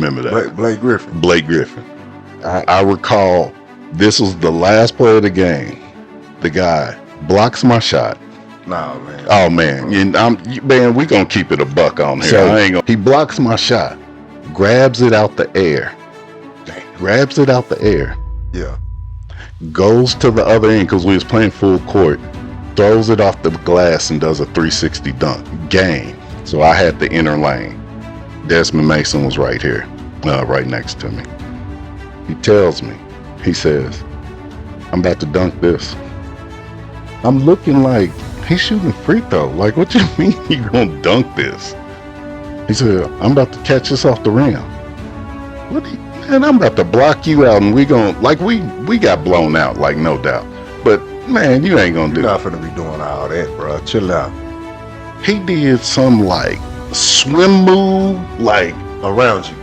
remember that. Blake Griffin. Blake Griffin. I recall this was the last play of the game. The guy blocks my shot. Nah, man. Oh man, man, we gonna keep it a buck on here. So, He blocks my shot, grabs it out the air, Yeah. goes to the other end because we was playing full court, throws it off the glass and does a 360 dunk. Game. So I had the inner lane. Desmond Mason was right here, right next to me. He tells me, he says, I'm about to dunk this. I'm looking like he's shooting free throw. Like, what you mean you gonna dunk this? He said, I'm about to catch this off the rim. What do you, man, I'm about to block you out and we got blown out, like, no doubt. But man, you ain't gonna do You're not finna be doing all that, bro. Chill out. He did some like swim move, like Around you.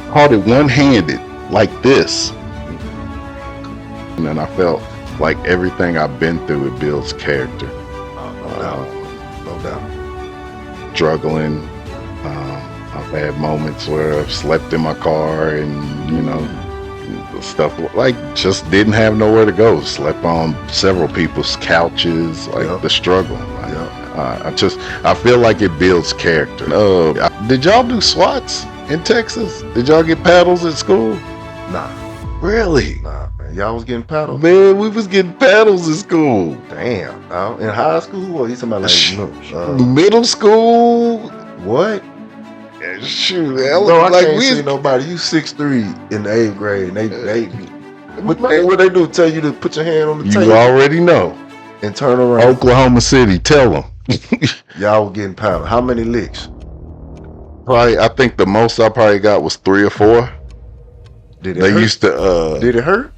caught it one-handed, like this. And then I felt like everything I've been through, it builds character. No doubt. Struggling. I've had moments where I've slept in my car and, stuff like just didn't have nowhere to go. Slept on several people's couches, like the struggle. I feel like it builds character. Did y'all do SWATs in Texas? Did y'all get paddles at school? Nah. Really? Nah, man. Y'all was getting paddled? Man, we was getting paddles in school. Damn. In high school? Or you talking about like middle school? What? Shoot, No, I can't see nobody. You 6'3" in the 8th grade. What they do? Tell you to put your hand on the table? You already know. And turn around. Oklahoma City, tell them. Y'all were getting paddled. How many licks? I think the most I probably got was 3 or 4. Did it hurt? Did it hurt?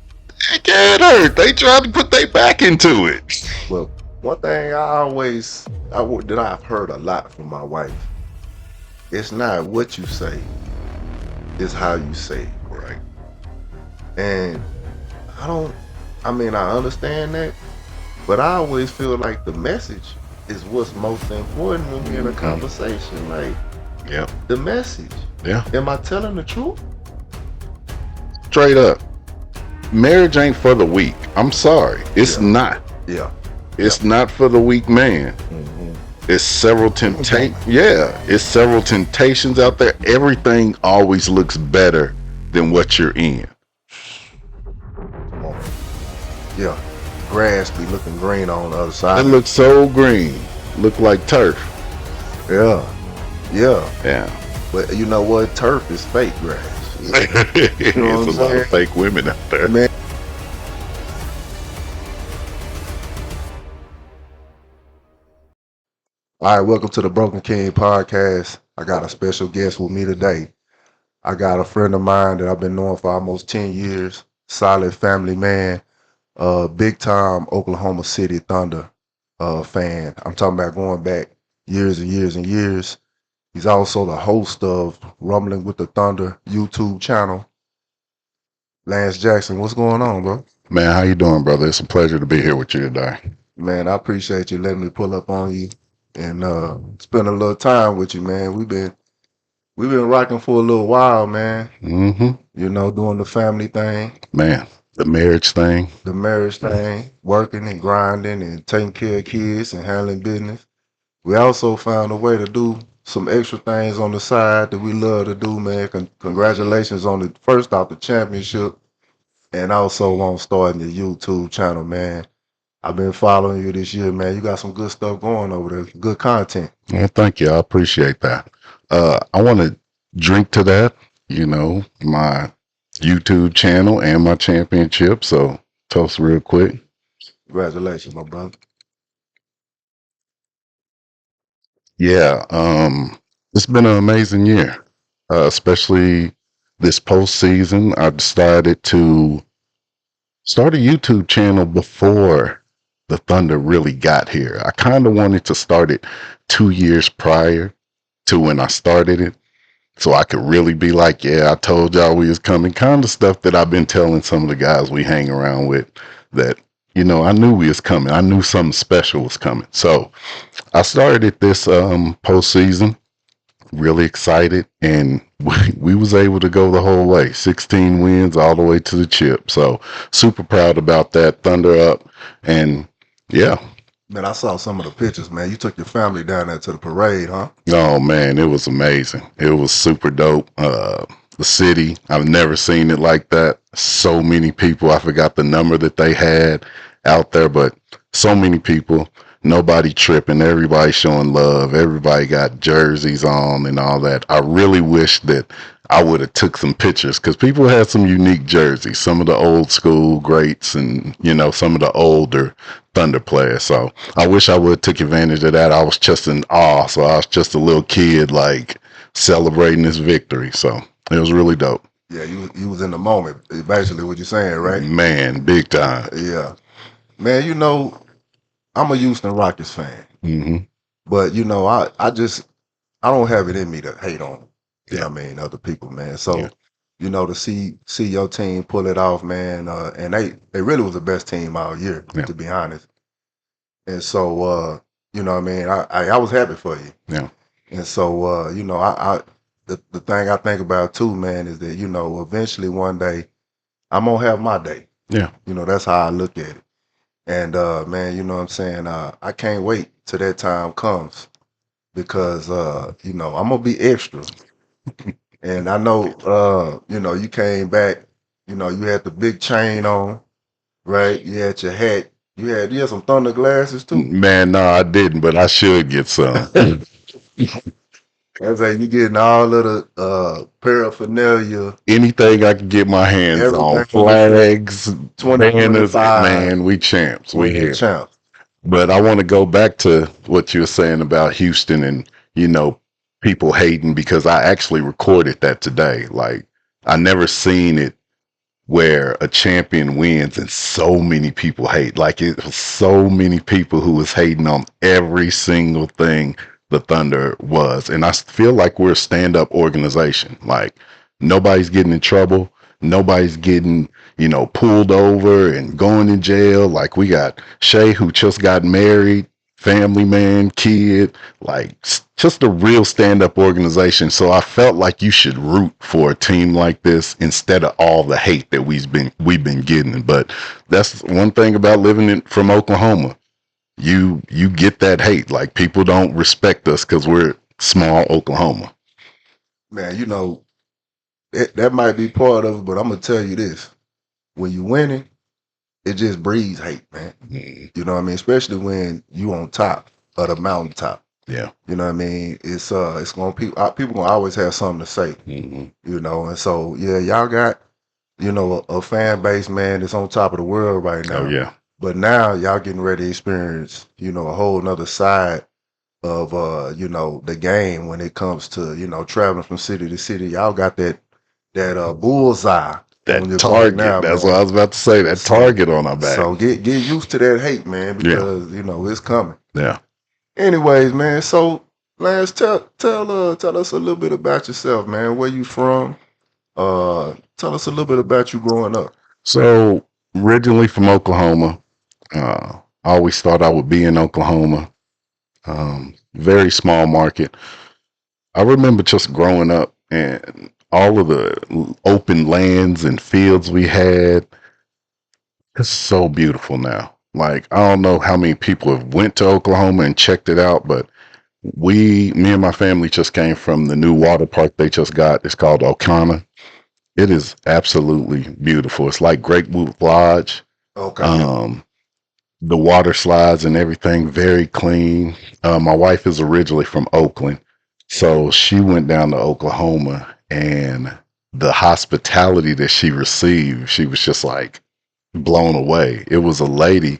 It can't hurt. They tried to put their back into it. Well, one thing I've heard a lot from my wife. It's not what you say, it's how you say it. Right. And I understand that, but I always feel like the message is what's most important when we're in a conversation. Like, the message. Yeah. Am I telling the truth? Straight up. Marriage ain't for the weak. I'm sorry. It's not. Yeah. It's not for the weak man. It's several it's several temptations out there. Everything always looks better than what you're in. Yeah. Grass be looking green on the other side. It looks so green. Look like turf. Yeah. Yeah. But you know what? Turf is fake grass. There's a lot of fake women out there. Man. All right, welcome to the Broken King podcast. I got a special guest with me today. I got a friend of mine that I've been knowing for almost 10 years. Solid family man. Big time Oklahoma City Thunder fan. I'm talking about going back years and years and years. He's also the host of Rumblin with the Thunder YouTube channel. Lance Jackson, what's going on, bro? Man, how you doing, brother? It's a pleasure to be here with you today. Man, I appreciate you letting me pull up on you and spend a little time with you, man. We've been rocking for a little while, man. Doing the family thing. Man, the marriage thing. Working and grinding and taking care of kids and handling business. We also found a way to do some extra things on the side that we love to do, man. Congratulations on the first off the championship and also on starting the YouTube channel, man. I've been following you this year, man. You got some good stuff going over there. Good content. Well, thank you. I appreciate that. I want to drink to that, my YouTube channel and my championship. So toast real quick. Congratulations, my brother. Yeah. It's been an amazing year, especially this postseason. I decided to start a YouTube channel before the Thunder really got here. I kind of wanted to start it 2 years prior to when I started it, so I could really be like, I told y'all we was coming, kind of stuff that I've been telling some of the guys we hang around with, that, I knew we was coming. I knew something special was coming. So I started it this postseason. really excited, and we was able to go the whole way. 16 wins all the way to the chip. So super proud about that. Thunder up, and yeah. Man, I saw some of the pictures, man. You took your family down there to the parade, huh? Oh man, it was amazing. It was super dope. The city, I've never seen it like that. So many people. I forgot the number that they had out there, but so many people. Nobody tripping. Everybody showing love. Everybody got jerseys on and all that. I really wish that I would have took some pictures because people had some unique jerseys. Some of the old school greats, and some of the older Thunder players. So I wish I would have took advantage of that. I was just in awe. So I was just a little kid, like celebrating this victory. So it was really dope. Yeah, you was in the moment. Is basically what you're saying, right? Man, big time. Yeah, man. I'm a Houston Rockets fan, Hmm. but I don't have it in me to hate on, Yeah. other people, man. So, Yeah. to see your team pull it off, man, and they really was the best team all year, Yeah. to be honest. And so, I was happy for you. Yeah. And so, the thing I think about too, man, is that eventually one day I'm gonna have my day. Yeah. That's how I look at it. And man, you know what I'm saying? I can't wait till that time comes because I'm gonna be extra. And I know you came back, you had the big chain on, right? You had your hat, you had some thunder glasses too. Man, no, I didn't, but I should get some. That's like you getting all of the paraphernalia. Anything I can get my hands on, Everything. flags, banners, 2025. man, we champs. We We the here. champs. But I want to go back to what you were saying about Houston and, people hating because I actually recorded that today. Like, I never seen it where a champion wins and so many people hate. Like, it was so many people who was hating on every single thing the Thunder was. And I feel like we're a stand-up organization. Like, nobody's getting in trouble. Nobody's getting, pulled over and going in jail. Like, we got Shay, who just got married, family man, kid, like just a real stand-up organization. So I felt like you should root for a team like this instead of all the hate that we've been getting. But that's one thing about living from Oklahoma. You get that hate. Like, people don't respect us because we're small Oklahoma. Man, that might be part of it, but I'm gonna tell you this: when you winning, it just breeds hate, man. You know what I mean? Especially when you on top of the mountaintop. Yeah. You know what I mean? It's gonna people gonna always have something to say. And so yeah, y'all got a fan base, man, that's on top of the world right now. Oh yeah. But now y'all getting ready to experience a whole nother side of the game when it comes to traveling from city to city. Y'all got that bullseye. That on your back target. now, That's man. what I was about to say. That target on our back. So get used to that hate, man, because it's coming. Yeah. Anyways, man. So Lance, tell us a little bit about yourself, man. Where you from? Tell us a little bit about you growing up. So originally from Oklahoma. I always thought I would be in Oklahoma. Very small market. I remember just growing up and all of the open lands and fields we had. It's so beautiful now. Like, I don't know how many people have went to Oklahoma and checked it out, but me and my family just came from the new water park they just got. It's called Okana. It is absolutely beautiful. It's like Greatwood Lodge. Okay. The water slides and everything very clean. My wife is originally from Oakland, so she went down to Oklahoma, and the hospitality that she received, she was just like blown away. It was a lady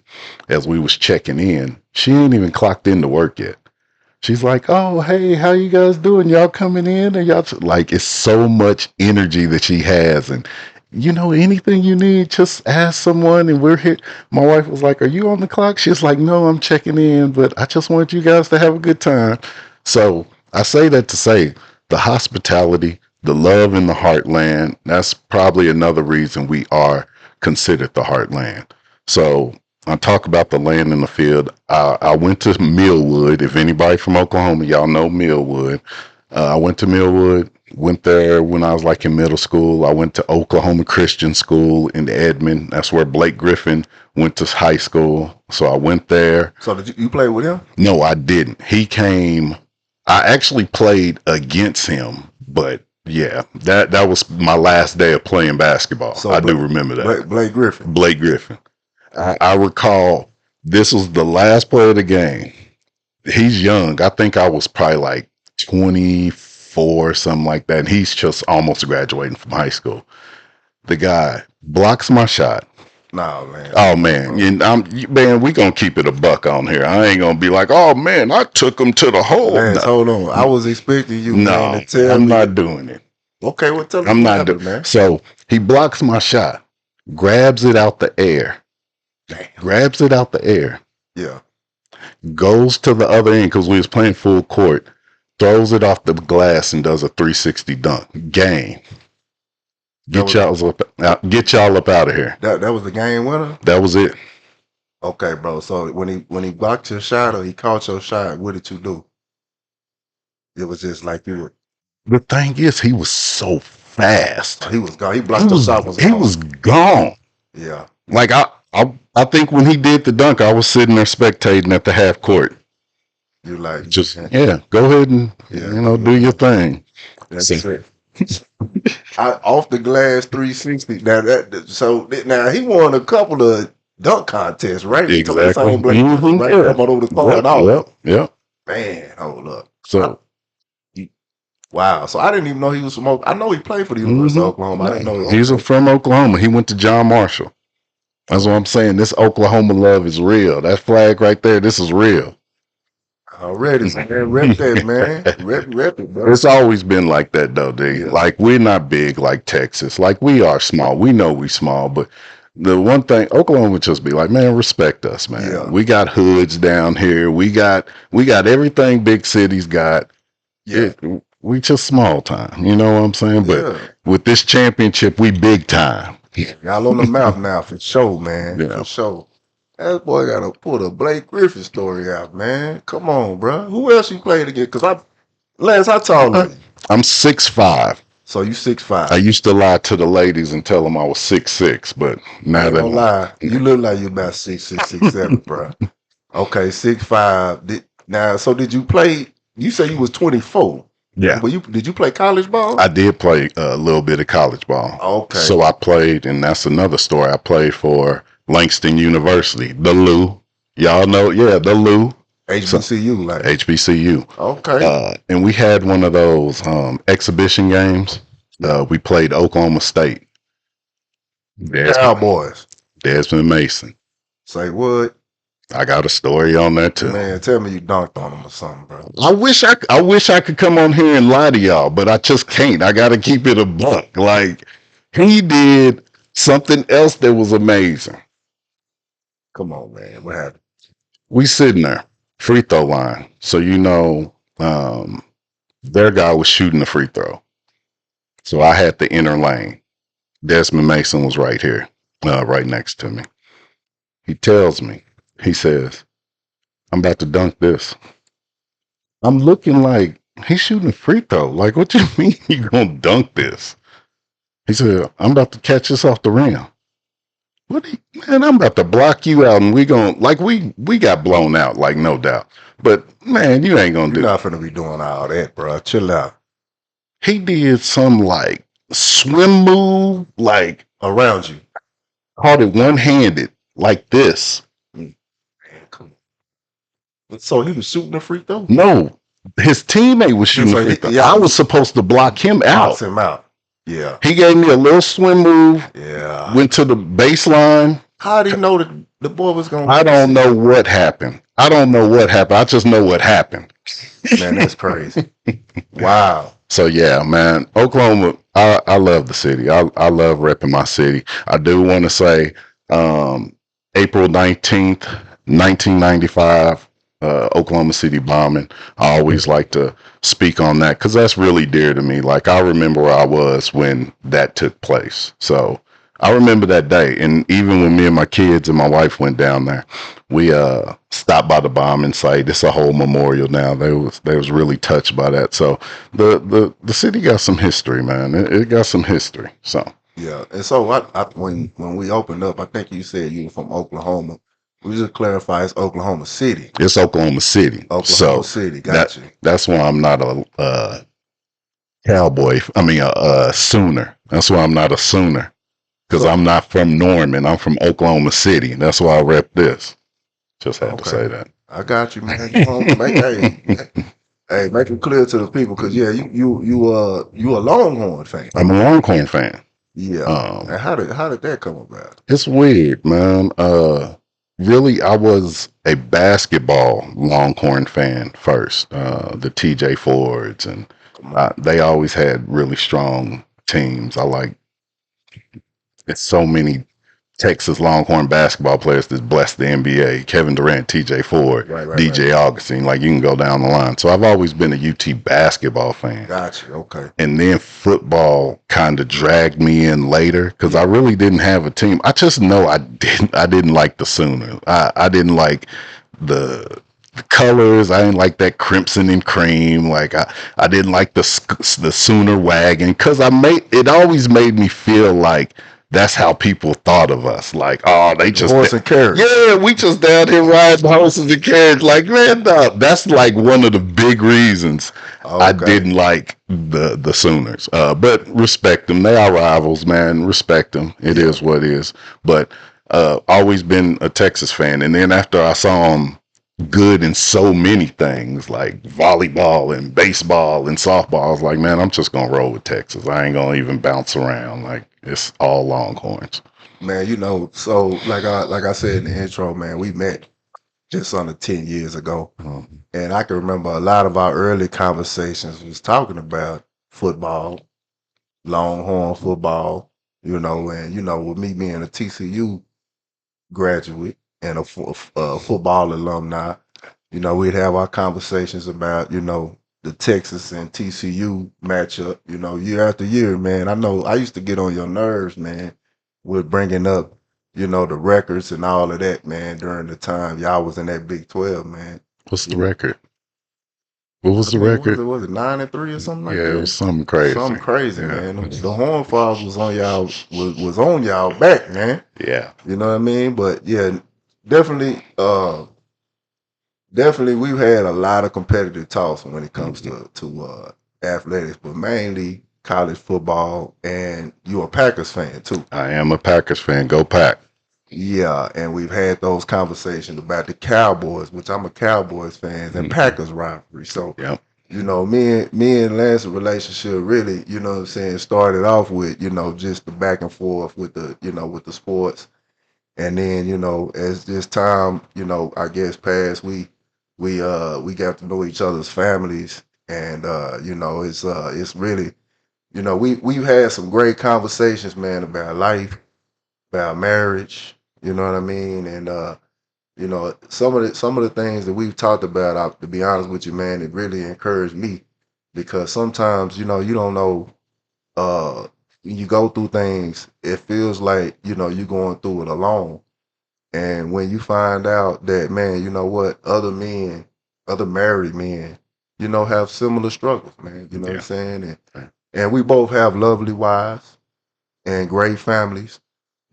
as we was checking in. She ain't even clocked into work yet. She's like, "Oh, hey, how you guys doing? Y'all coming in?" And like, it's so much energy that she has, and anything you need, just ask someone, and we're here. My wife was like, "Are you on the clock?" She's like, "No, I'm checking in, but I just want you guys to have a good time." So I say that to say the hospitality, the love in the heartland. That's probably another reason we are considered the heartland. So I talk about the land in the field. I went to Millwood. If anybody from Oklahoma, y'all know Millwood. I went to Millwood. Went there when I was like in middle school. I went to Oklahoma Christian School in Edmond. That's where Blake Griffin went to high school. So I went there. So did you play with him? No, I didn't. He came. I actually played against him, but yeah, that was my last day of playing basketball. So I do remember that. Blake Griffin. Blake Griffin. I recall this was the last play of the game. He's young. I think I was probably like 24, something like that. And he's just almost graduating from high school. The guy blocks my shot. No, man. Oh man, man, we gonna keep it a buck on here. I ain't gonna be like, oh man, I took him to the hole. Man, hold on. I was expecting you, man, to tell I'm me. not doing it. Okay, well, tell me. I'm not doing it, man. So he blocks my shot, grabs it out the air. Damn. Grabs it out the air. Yeah. Goes to the other end because we was playing full court. Throws it off the glass and does a 360 dunk. Game. Get y'all up out of here. That was the game winner? That was it. Okay, bro. So when he blocked your shot or he caught your shot, what did you do? It was just like you were. The thing is, he was so fast. He was gone. He blocked the shot. He was gone. Yeah. Like I think when he did the dunk, I was sitting there spectating at the half court. You like just go ahead and do your thing. That's it. Off the glass 360. Now he won a couple of dunk contests, right? Exactly. Right? Over the Yep. Man, hold up. So wow. So I didn't even know he was from Oklahoma. I know he played for the University of Oklahoma. I didn't know he's from Oklahoma. He went to John Marshall. That's what I'm saying. This Oklahoma love is real. That flag right there, this is real. Already, man. Rep that, man. Rep it, bro. It's always been like that, though, dude. Yeah. Like, we're not big like Texas. Like, we are small. We know we small, but the one thing, Oklahoma would just be like, man, respect us, man. Yeah. We got hoods down here. We got everything big cities got. Yeah. We just small time. You know what I'm saying? But with this championship, we big time. Y'all on the mouth now, for sure, man. Yeah. For sure. That boy got to pull the Blake Griffin story out, man. Come on, bro. Who else you played against? Because Lance, I told you. I'm 6'5". So you 6'5". I used to lie to the ladies and tell them I was 6'6", but now that don't lie, you look like you about 6'6", 6'7", bro. Okay, 6'5". So did you play? You say you was 24. Yeah. But did you play college ball? I did play a little bit of college ball. Okay. So I played, and that's another story. I played for Langston University, the Lou. Y'all know, the Lou. HBCU, like HBCU. Okay. And we had one of those exhibition games. We played Oklahoma State. Cowboys. Desmond Mason. Say what? I got a story on that too. Man, tell me you dunked on him or something, bro. I wish I could come on here and lie to y'all, but I just can't. I got to keep it a buck. Like, he did something else that was amazing. Come on, man. What happened? We sitting there, free throw line. So, their guy was shooting the free throw. So I had the inner lane. Desmond Mason was right here, right next to me. He tells me, he says, I'm about to dunk this. I'm looking like, he's shooting a free throw. Like, what you mean you gonna dunk this? He said, I'm about to catch this off the rim. Man, I'm about to block you out, and we got blown out, like, no doubt. But man, you ain't gonna do. You're not gonna be doing all that, bro. Chill out. He did some like swim move, like around you. Caught it one-handed, like this. Man, come on. So he was shooting a free throw? No, his teammate was shooting a free throw. I was supposed to block him out. Box him out. Yeah. He gave me a little swim move. Yeah. Went to the baseline. How did he know that the boy was going to... I don't know what happened. I just know what happened. Man, that's crazy. Wow. So, yeah, man, Oklahoma, I love the city. I love repping my city. I do want to say April 19th, 1995, Oklahoma City bombing. I always like to speak on that because that's really dear to me. Like, I remember where I was when that took place. So I remember that day, and even when me and my kids and my wife went down there, we stopped by the bombing site. It's a whole memorial now. They was really touched by that. So the city got some history, man. It got some history. So Yeah, and so when we opened up, I think you said you were from Oklahoma. We just clarify it's Oklahoma City. it's Oklahoma City. Oklahoma So City, that got you. that's why I'm not a cowboy. I mean a Sooner. That's why I'm not a Sooner because So I'm not from Norman. I'm from Oklahoma City. That's why I rep this. Just had to okay, say that. I got you, man. You know, hey, make it clear to the people, cause yeah, you a Longhorn fan. I'm a Longhorn fan. Yeah, Um, and how did that come about? it's weird, man. Really, I was a basketball Longhorn fan first. The TJ Fords, and Come on, they always had really strong teams. I like it's so many Texas Longhorn basketball players that blessed the NBA. Kevin Durant, TJ Ford, right. DJ Augustine. Like you can go down the line. So I've always been a UT basketball fan. Got you. Okay. And then football kind of dragged me in later because I Yeah. really didn't have a team. I just know I didn't like the Sooners. I didn't like the colors. I didn't like that crimson and cream. Like I didn't like the Sooner wagon because I made it always made me feel like that's how people thought of us. Like, oh, they The just horse and carriage. yeah, we just down here riding horses and carriage. Like, man, dog, that's like one of the big reasons I Okay. didn't like the Sooners. But respect them. They are rivals, man. Respect them. It Yeah. is what it is. But always been a Texas fan. And then after I saw them good in so many things like volleyball and baseball and softball, I was like, man, I'm just gonna roll with Texas. I ain't gonna even bounce around. Like it's all Longhorns. Man, so like I said in the intro, man, we met just under 10 years ago. Um, And I can remember a lot of our early conversations was talking about football, Longhorn football, and with me being a TCU graduate and a football alumni, we'd have our conversations about, the Texas and TCU matchup, year after year, man. I know I used to get on your nerves, man, with bringing up, the records and all of that, man, during the time y'all was in that Big 12, man. what's the record? What was I the think record? was it 9-3 or something like Yeah, it was that? something crazy. Something crazy, Yeah, man. The Horn Frogs was on y'all was on y'all back, man. yeah. You know what I mean? But yeah, definitely, definitely we've had a lot of competitive talks when it comes to athletics, but mainly college football. And you're a Packers fan too. I am a Packers fan. Go Pack. Yeah, and we've had those conversations about the Cowboys, which I'm a Cowboys fan, and Packers rivalry. So Yep. me and Lance's relationship really, what I'm saying, started off with, just the back and forth with the sports. And then, as this time, I guess passed, we got to know each other's families. And it's really, we've had some great conversations, man, about life, about marriage, you know what I mean? And some of the things that we've talked about, to be honest with you, man, it really encouraged me because sometimes, you don't know, when you go through things, it feels like, you're going through it alone. And when you find out that, man, you know what, other married men, have similar struggles, man, you know what I'm Yeah. saying? And, Right. and we both have lovely wives and great families,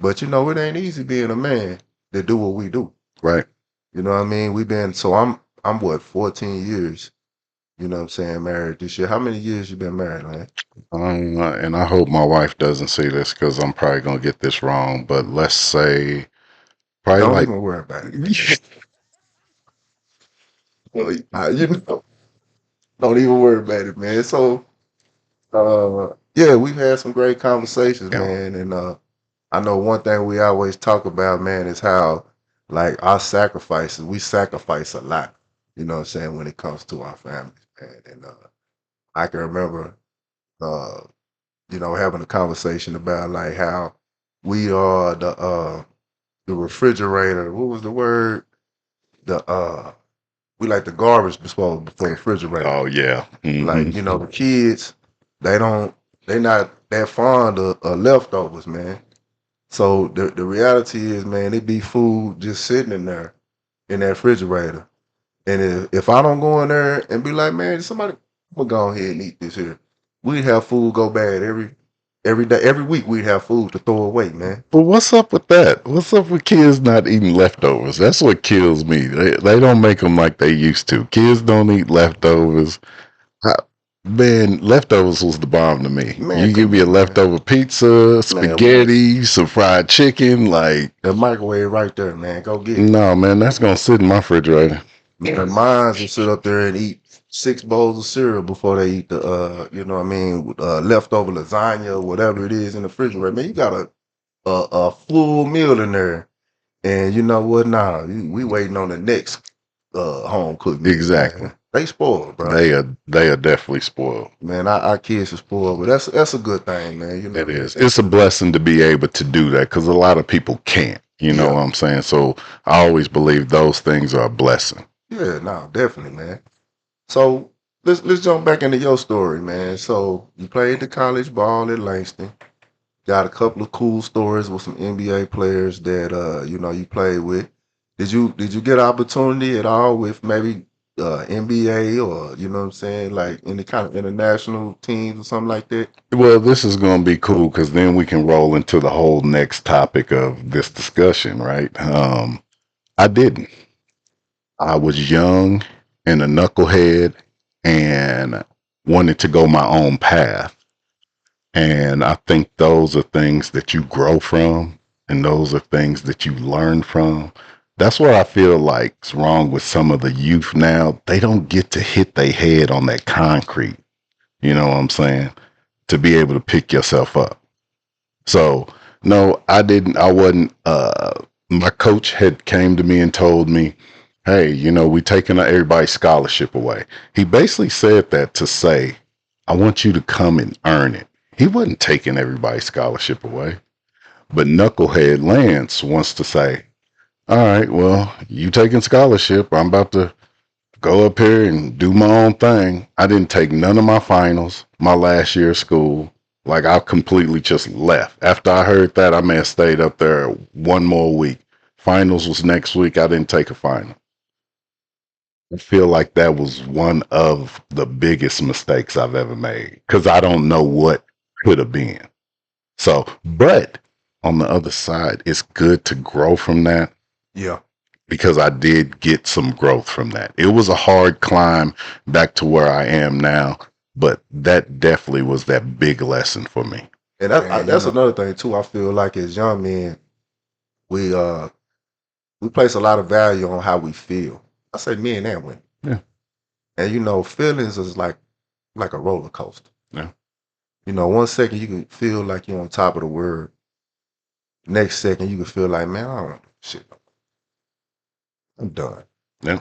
but, it ain't easy being a man that do what we do. Right. You know what I mean? I'm what, 14 years, what I'm saying, married this year. How many years you been married, man? And I hope my wife doesn't see this because I'm probably gonna get this wrong. But let's say probably Don't like even worry about it, man. Well, don't even worry about it, man. So, yeah, we've had some great conversations, yeah. man. And I know one thing we always talk about, man, is how, like, our sacrifices, we sacrifice a lot, you know what I'm saying, when it comes to our families, man. And I can remember, uh, having a conversation about, like, how we are the refrigerator. What was the word? We like the garbage disposal before the refrigerator. Oh yeah. Like, the kids, they not that fond of leftovers, man. So the reality is, man, it be food just sitting in there in that refrigerator. And if I don't go in there and be like, man, somebody, I'm gonna go ahead and eat this here. We'd have food go bad every day, every week. We'd have food to throw away, man. But what's up with that? What's up with kids not eating leftovers? That's what kills me. They don't make them like they used to. Kids don't eat leftovers. I, man, leftovers was the bomb to me. Man, You give come me a on, man. leftover pizza, Man, what? spaghetti, some fried chicken. Like, The microwave right there, man. Go get it. no, man, that's gonna sit in my refrigerator. Man, mines will sit up there and eat 6 bowls of cereal before they eat the you know what I mean, leftover lasagna or whatever it is in the refrigerator. Man, you got a full meal in there. And you know what? Nah, we waiting on the next home cooked meal. Exactly. Man. They spoiled, bro. They are definitely spoiled. Man, our kids are spoiled, but that's a good thing, man. You know, It is. It's a blessing to be able to do that because a lot of people can't. You know Yeah. what I'm saying? So I always believe those things are a blessing. Yeah, no, definitely, man. So let's jump back into your story, man. So you played the college ball at Langston. Got a couple of cool stories with some NBA players that you know you played with. Did you get an opportunity at all with maybe NBA or you know what I'm saying, like any kind of international teams or something like that? Well, this is going to be cool because then we can roll into the whole next topic of this discussion, right? I didn't. I was young and a knucklehead and wanted to go my own path. And I think those are things that you grow from, and those are things that you learn from. That's what I feel like's wrong with some of the youth now. They don't get to hit their head on that concrete. You know what I'm saying? To be able to pick yourself up. So no, I didn't. I wasn't. My coach had came to me and told me, "Hey, you know, we taking everybody's scholarship away." He basically said that to say, "I want you to come and earn it." He wasn't taking everybody's scholarship away. But Knucklehead Lance wants to say, "All right, well, you taking scholarship. I'm about to go up here and do my own thing." I didn't take none of my finals my last year of school. Like I completely just left. After I heard that, I may have stayed up there one more week. Finals was next week. I didn't take a final. I feel like that was one of the biggest mistakes I've ever made because I don't know what could have been. So, but on the other side, it's good to grow from that Yeah. because I did get some growth from that. It was a hard climb back to where I am now, but that definitely was that big lesson for me. And that's another thing too. I feel like as young men, we we place a lot of value on how we feel. I say men and women. Yeah. And you know, feelings is like a roller coaster. Yeah. You know, one second you can feel like you're on top of the world. Next second you can feel like, man, I don't want shit. I'm done. Yeah.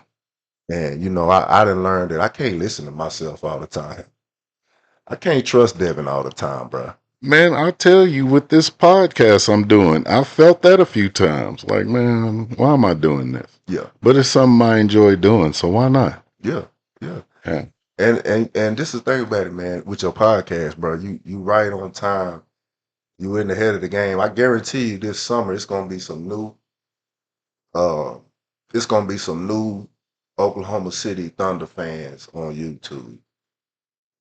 And you know, I didn't learn that I can't listen to myself all the time. I can't trust Devin all the time, bro. Man, I'll tell you with this podcast I'm doing, I felt that a few times. Like, man, why am I doing this? Yeah. But it's something I enjoy doing, so why not? Yeah. Yeah. Yeah. And this is the thing about it, man, with your podcast, bro. You right on time. You in the head of the game. I guarantee you this summer it's gonna be some new uh it's gonna be some new Oklahoma City Thunder fans on YouTube.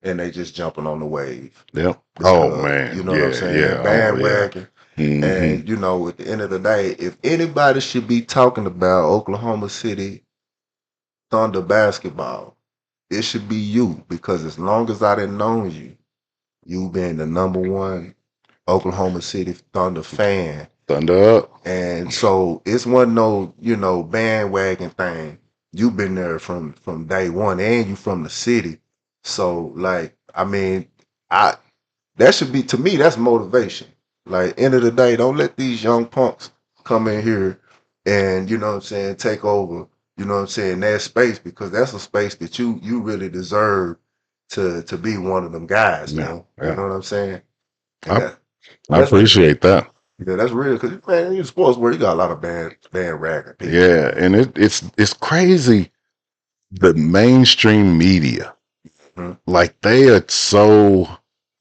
And they just jumping on the wave. Yep. Because, Oh man. you know what I'm Yeah. saying? Yeah. Oh, yeah. Bandwagon. Mhm. And you know, at the end of the day, if anybody should be talking about Oklahoma City Thunder basketball, it should be you. Because as long as I didn't known you, you been the number one Oklahoma City Thunder fan. Thunder up. And so it's one no, you know, bandwagon thing. You've been there from day one and you from the city. So like, I mean, I that should be, to me, that's motivation. Like, end of the day, don't let these young punks come in here and, you know what I'm saying, take over, you know what I'm saying, that space, because that's a space that you really deserve to be one of them guys, Yeah, man. yeah. You know what I'm saying? And I that, that's appreciate that. yeah, that's real. Because man, in sports where you got a lot of bandwagon people. Yeah, and it's crazy. The mainstream media, Mhm. like they are so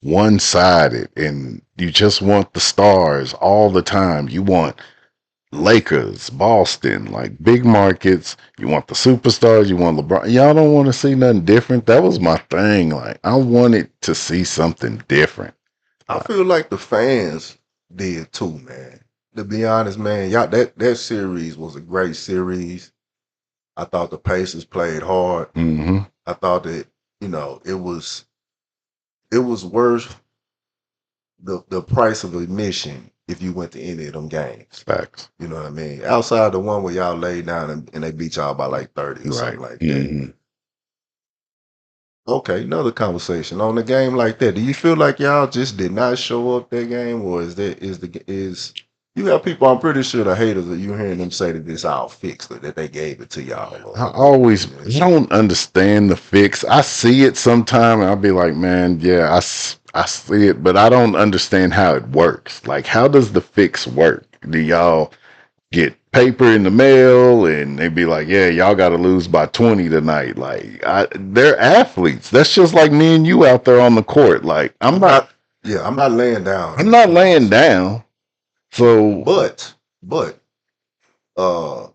one-sided, and you just want the stars all the time. You want Lakers, Boston, like big markets. You want the superstars. You want LeBron. Y'all don't want to see nothing different. That was my thing. Like I wanted to see something different. I feel like the fans did too, man. To be honest, man, y'all that series was a great series. I thought the Pacers played hard. Mm-hmm. I thought that, it was worth the price of admission if you went to any of them games. Facts. You know what I mean? Outside the one where y'all laid down and they beat y'all by like 30 or Right. something like that. Mm-hmm. Okay, another conversation on a game like that. Do you feel like y'all just did not show up that game, or is you have people? I'm pretty sure the haters that you hearing them say that this all fixed, or that they gave it to y'all. I don't understand the fix. I see it sometime and I'll be like, man, yeah, I see it, but I don't understand how it works. Like, how does the fix work? Do y'all get paper in the mail and they be like, yeah, y'all got to lose by 20 tonight? Like, they're athletes. That's just like me and you out there on the court. Like, I'm not laying down. I'm not laying down. So, but uh,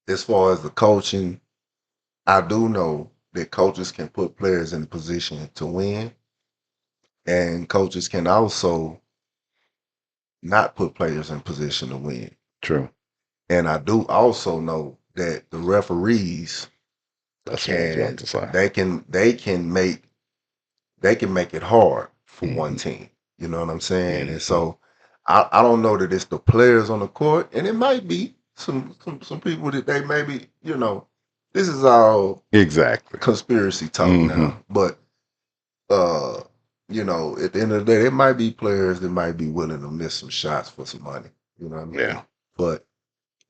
as far as the coaching, I do know that coaches can put players in a position to win, and coaches can also not put players in position to win. true. And I do also know that the referees That's what I was about to say. they can make it hard for Mhm. one team. You know what I'm saying? Mhm. And so I don't know that it's the players on the court, and it might be some people that they maybe, this is all Exactly. conspiracy talk Mhm. now. But at the end of the day, there might be players that might be willing to miss some shots for some money. You know what I mean? Yeah. But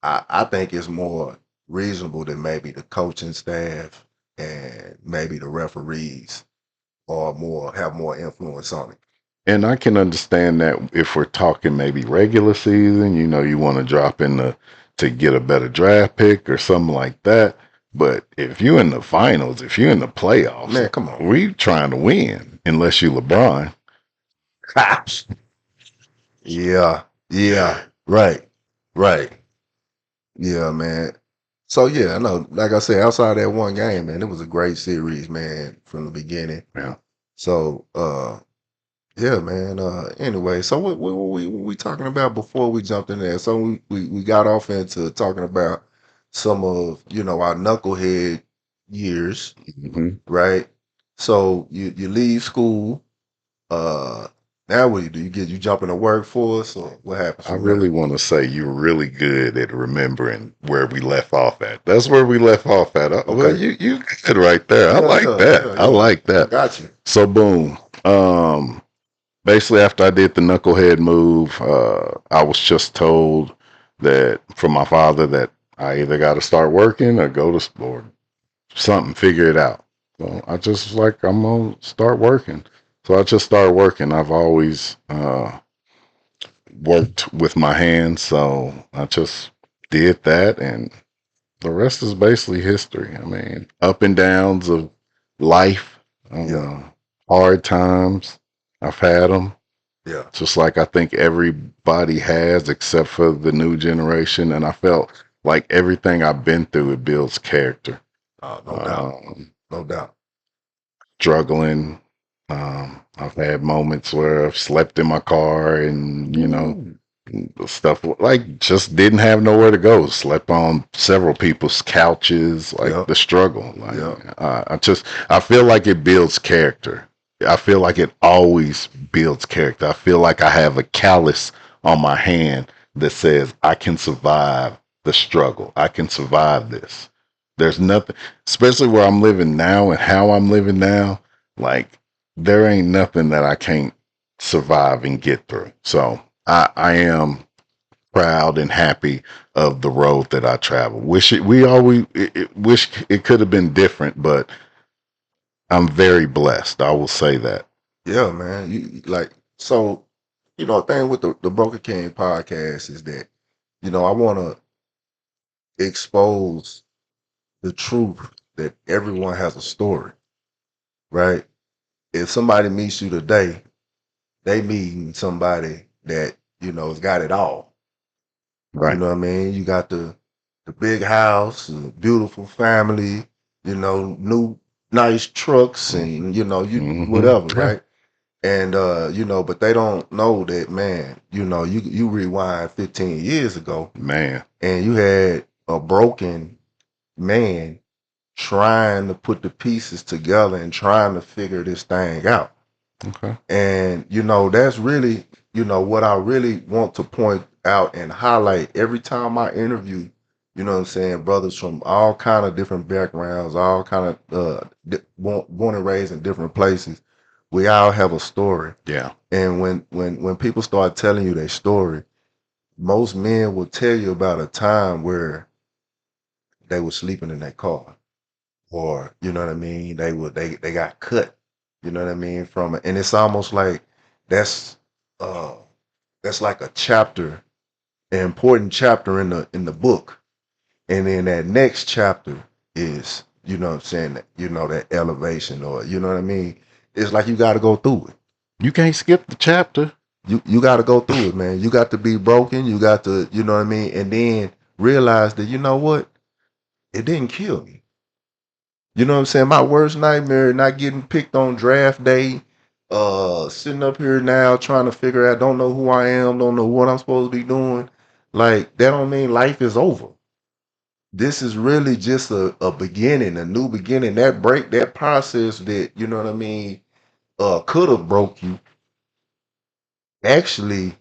I think it's more reasonable that maybe the coaching staff and maybe the referees have more influence on it. And I can understand that if we're talking maybe regular season, you want to drop in to get a better draft pick or something like that. But if you're in the finals, if you're in the playoffs, Man, come on. we trying to win unless you LeBron. Yeah, right. Yeah, man. So yeah, I know. Like I said, outside that one game, man, it was a great series, man, from the beginning. Yeah. So yeah, man. Anyway, so what were we talking about before we jumped in there? So we got off into talking about some of our knucklehead years, Hmm. right? So you leave school. Now what do you do? You jump in the workforce, or what happens I from really there? want to say you're really good at remembering where we left off at. That's where we left off at. Well, Okay. you good right there. I like that. I like I that. got you. So boom. Basically after I did the knucklehead move, I was just told that from my father that I either got to start working or go to or something, figure it out. So I just was like, I'm gonna start working. So I just started working. I've always worked with my hands, so I just did that, and the rest is basically history. I mean, up and downs of life, Yeah. hard times. I've had them, Yeah. just like I think everybody has, except for the new generation. And I felt like everything I've been through, it builds character. No doubt. Um, No doubt. Struggling. I've had moments where I've slept in my car and, stuff like just didn't have nowhere to go. Slept on several people's couches, like Yep. the struggle. Like Yep. I feel like it builds character. I feel like it always builds character. I feel like I have a callus on my hand that says I can survive the struggle. I can survive this. There's nothing, especially where I'm living now and how I'm living now. Like there ain't nothing that I can't survive and get through. So I am proud and happy of the road that I travel. Wish it could have been different, but I'm very blessed. I will say that. Yeah, man. You like so. A thing with the Broken King podcast is that I want to expose the truth that everyone has a story, right? if somebody meets you today, they meeting somebody that, has got it all. You Right. know what I mean? You got the big house, beautiful family, new nice trucks and you whatever, Yeah, right? And but they don't know that, man, you rewind 15 years ago man. and you had a broken man trying to put the pieces together and trying to figure this thing out. Okay. And that's really, what I really want to point out and highlight every time I interview, what I'm saying, brothers from all kind of different backgrounds, all kind of born and raised in different places. We all have a story. Yeah. And when people start telling you their story, most men will tell you about a time where they were sleeping in their car, or what I mean, they got cut, what I mean, from it. And it's almost like that's uh that's like a chapter, an important chapter in the book. And then that next chapter is, what I'm saying, that elevation, or what I mean. It's like you gotta go through it. You can't skip the chapter. You got to go through it, man. You got to be broken. You got to, what I mean, and then realize that, what, it didn't kill me. You know what I'm saying? My worst nightmare, not getting picked on draft day, sitting up here now trying to figure out, don't know who I am, don't know what I'm supposed to be doing. Like, that don't mean life is over. This is really just a beginning, a new beginning. That process that, what I mean, could have broke you, actually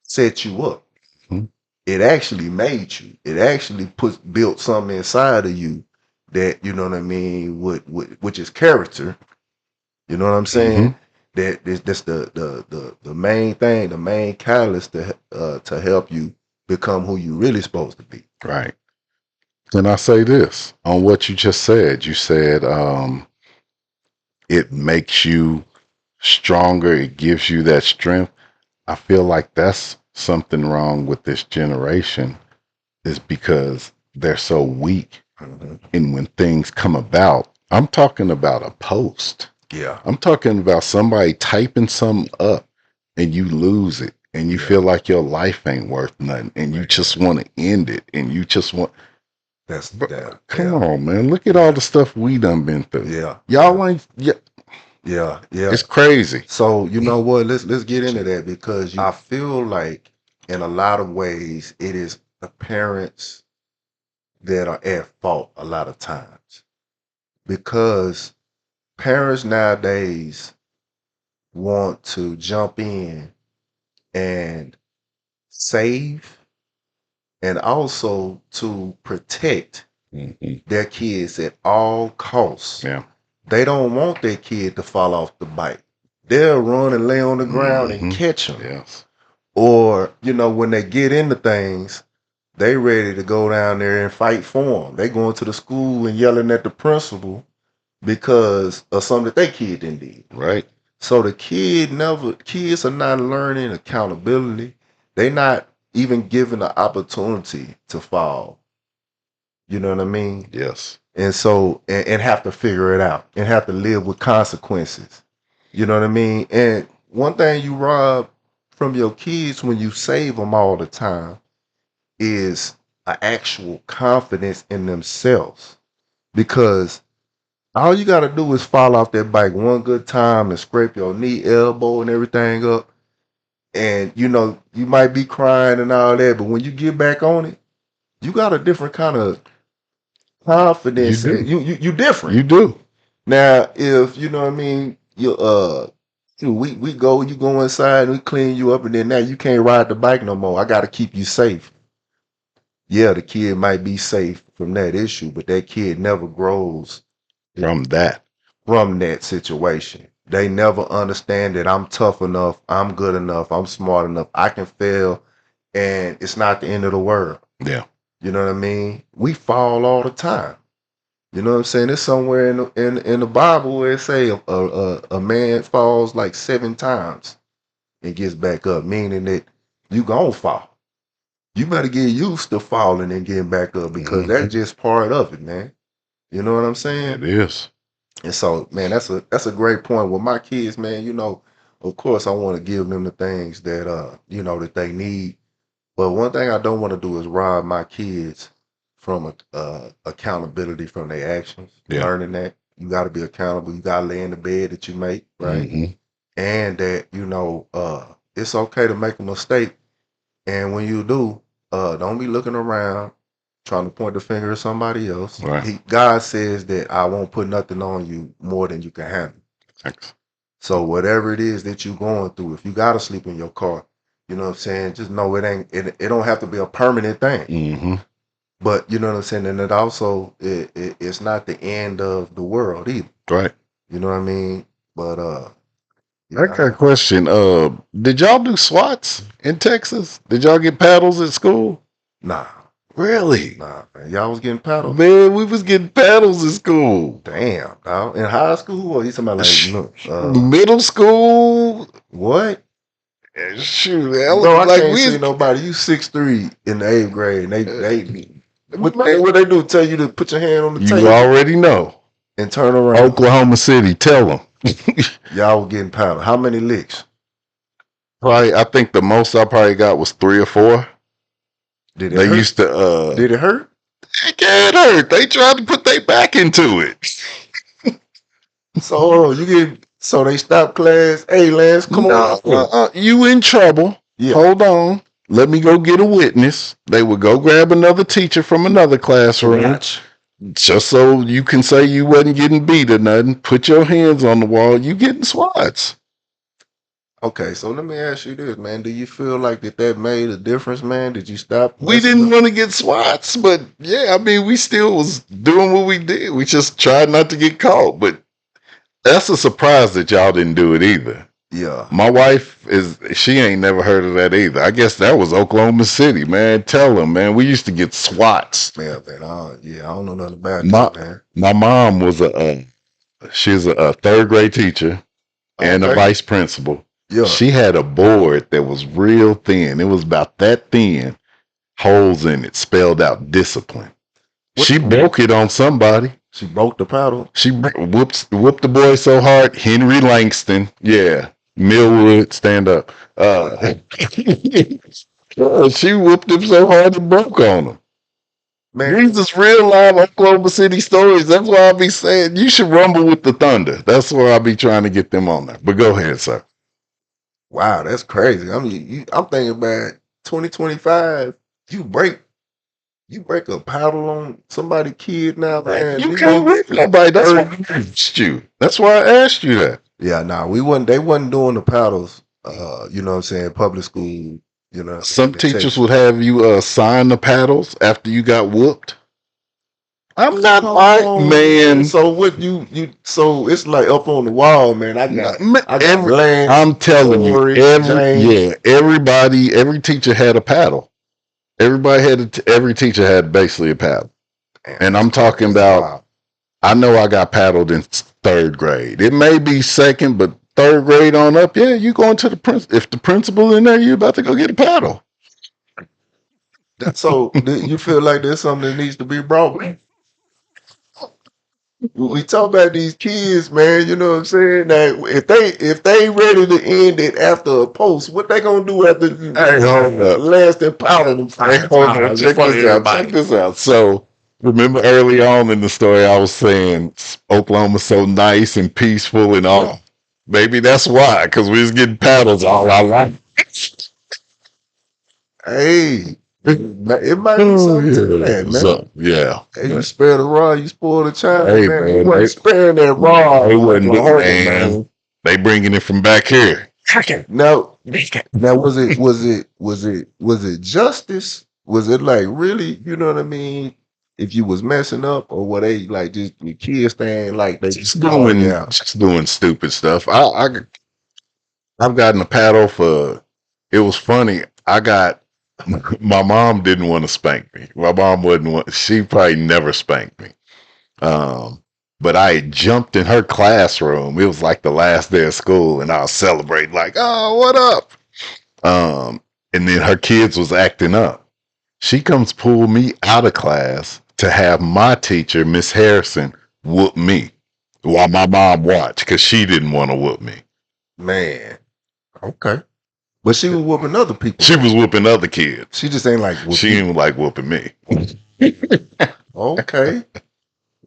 set you up. Mhm. It actually made you. It actually built something inside of you that, what I mean, which is character. You know what I'm saying? Mm-hmm. That's the main thing, the main catalyst to help you become who you really supposed to be. Right. Can I say this on what you just said? You said it makes you stronger. It gives you that strength. I feel like that's something wrong with this generation, is because they're so weak. Mm-hmm. And when things come about, I'm talking about a post. Yeah, I'm talking about somebody typing something up and you lose it and you yeah. feel like your life ain't worth nothing and you just want to end it and you just want. That's Bro, that. come Yeah, on, man. Look at all the stuff we done been through. yeah, Y'all ain't, yeah, yeah, yeah. it's crazy. So you know what? Let's get into that, because I feel like in a lot of ways it is the parents that are at fault a lot of times, because parents nowadays want to jump in and save, and also to protect Mhm. their kids at all costs. Yeah. They don't want their kid to fall off the bike. They'll run and lay on the ground and Hmm. catch them. Yes. Or, when they get into things, they ready to go down there and fight for them. They going to the school and yelling at the principal because of something that they kid didn't do. Right. So kids are not learning accountability. They not even given the opportunity to fall. You know what I mean? Yes. And so, and have to figure it out and have to live with consequences. You know what I mean? And one thing you rob from your kids when you save them all the time is an actual confidence in themselves. Because all you got to do is fall off that bike one good time and scrape your knee, elbow, and everything up. And you might be crying and all that, but when you get back on it, you got a different kind of You confidence. do. You different. You do. Now, if you know what I mean, we go, you go inside and we clean you up, and then now you can't ride the bike no more. I got to keep you safe. Yeah, the kid might be safe from that issue, but that kid never grows From that. from that situation. They never understand that I'm tough enough, I'm good enough, I'm smart enough, I can fail, and it's not the end of the world. Yeah. You know what I mean? We fall all the time. You know what I'm saying? It's somewhere in the Bible where it say a man falls like 7 times and gets back up, meaning that you gonna fall. You better get used to falling and getting back up, because Mhm. that's just part of it, man. You know what I'm It saying? is. And so, man, that's a great point. With my kids, man, of course, I want to give them the things that that they need. But one thing I don't want to do is rob my kids from accountability from their actions. Yeah. Learning that you got to be accountable. You got to lay in the bed that you make, right? Mm-hmm. And that it's okay to make a mistake. And when you do, don't be looking around trying to point the finger at somebody else. Right. God says that I won't put nothing on you more than you can handle. Thanks. So whatever it is that you're going through, if you gotta sleep in your car, you know what I'm saying, just know it don't have to be a permanent thing. Mm-hmm. But you know what I'm saying, and it also it's not the end of the world either. Right. You know what I mean? But I got a question. Did y'all do SWATs in Texas? Did y'all get paddles at school? nah, Really? man. Y'all was getting paddled. Man, we was getting paddles at school. Damn, dog. In high school, or you talking about Middle school. what? Shoot, No, I like can't we. see nobody. You 6'3" in the 8th grade, and what they do? Tell you to put your hand on the You table already know. and turn around. Oklahoma City. Tell them. Y'all were getting paddled. How many licks? Probably, I think the most I probably got was 3 or 4. Did it They hurt? used to. Did it hurt? It can't hurt. They tried to put their back into it. So hold on, so they stopped class. Hey, Lance, come on. You in trouble. Yeah. Hold on. Let me go get a witness. They would go grab another teacher from another classroom. Just so you can say you wasn't getting beat or nothing. Put your hands on the wall. You getting swats. Okay, so let me ask you this, man. Do you feel like that made a difference, man? Did you stop? We didn't want to get swats, but yeah, I mean, we still was doing what we did. We just tried not to get caught, but that's a surprise that y'all didn't do it either. Yeah. My wife she ain't never heard of that either. I guess that was Oklahoma City, man. Tell them, man. We used to get swats. Yeah, man. I don't know nothing about that, man. My mom was she's a third grade teacher and a vice principal. Yeah. She had a board that was real thin. It was about that thin, holes in it, spelled out discipline. She broke it on somebody. She broke the paddle. She whooped the boy so hard. Henry Langston, yeah, Millwood, stand up. She whooped him so hard it broke on him. Man, these is real live Oklahoma City stories. That's why I be saying you should rumble with the Thunder. That's why I be trying to get them on there. But go ahead, sir. Wow, that's crazy. I mean, I'm thinking about 2025. You break a paddle on somebody's kid now, man. You can't whip nobody. That's why I asked you. That's why I asked you that. Yeah, they wasn't doing the paddles, you know what I'm saying, public school, Some teachers would have you sign the paddles after you got whooped. I'm not man. So what so it's like up on the wall, man. I got Lance, I'm telling Corey, you, every teacher had a paddle. Every teacher had basically a paddle. And I'm talking about, I know I got paddled in 3rd grade. It may be 2nd, but 3rd grade on up, yeah, you going to the principal. If the principal in there, you about to go get a paddle. So you feel like there's something that needs to be brought? We talk about these kids, man. You know what I'm saying? That if they ready to end it after a post, what they gonna do after last and powder? Check this out. So remember early on in the story, I was saying Oklahoma's so nice and peaceful and all. Maybe that's why, because we was getting paddles all our life. Hey. It might be something to that, man. So, yeah. Hey, you spare the rod, you spoil the child. Hey, man. man, You wasn't sparing that rod. They wasn't man. They bringing it from back here. Now was it justice? Was it like really, you know what I mean? If you was messing up, or were they like just your kids staying like they just doing stupid stuff? I've gotten a paddle for. It was funny. My mom didn't want to spank me. My mom she probably never spanked me. But I had jumped in her classroom. It was like the last day of school, and I was celebrating like, oh, what up? And then her kids was acting up. She comes pull me out of class to have my teacher, Miss Harrison, whoop me. while my mom watched because she didn't want to whoop me. Man, okay. But she was whooping other people. She though. was whooping other kids. She just ain't like whooping. She didn't like whooping me. Okay.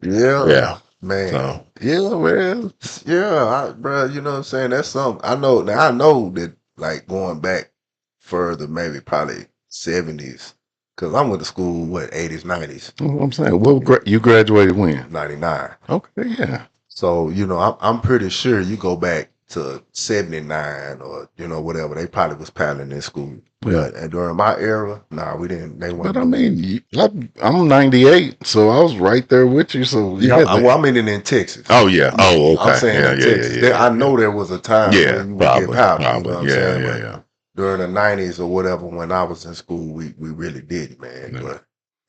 Yeah. Yeah. Man. So Yeah, man. Yeah, bro. You know what I'm saying? That's something. I know. Now I know that, like going back further, maybe probably 70s, because I went to school what 80s, 90s, that's what I'm saying. Well, you graduated when? 99. Okay, yeah. So you know, I'm pretty sure you go back to 79 or whatever. They probably was paddling in school. Yeah. But and during my era, nah, we didn't. They But weren't. I mean, I'm 98, so I was right there with you. So Yeah, yeah. well, I mean it in Texas. Oh yeah. Oh okay. I'm saying Yeah, in yeah, Texas. yeah, yeah, I know there was a time yeah. when you would get Probably. powder. You know Probably. what I'm Yeah, saying? yeah, But yeah. during the 90s or whatever, when I was in school, we really did, man. Yeah.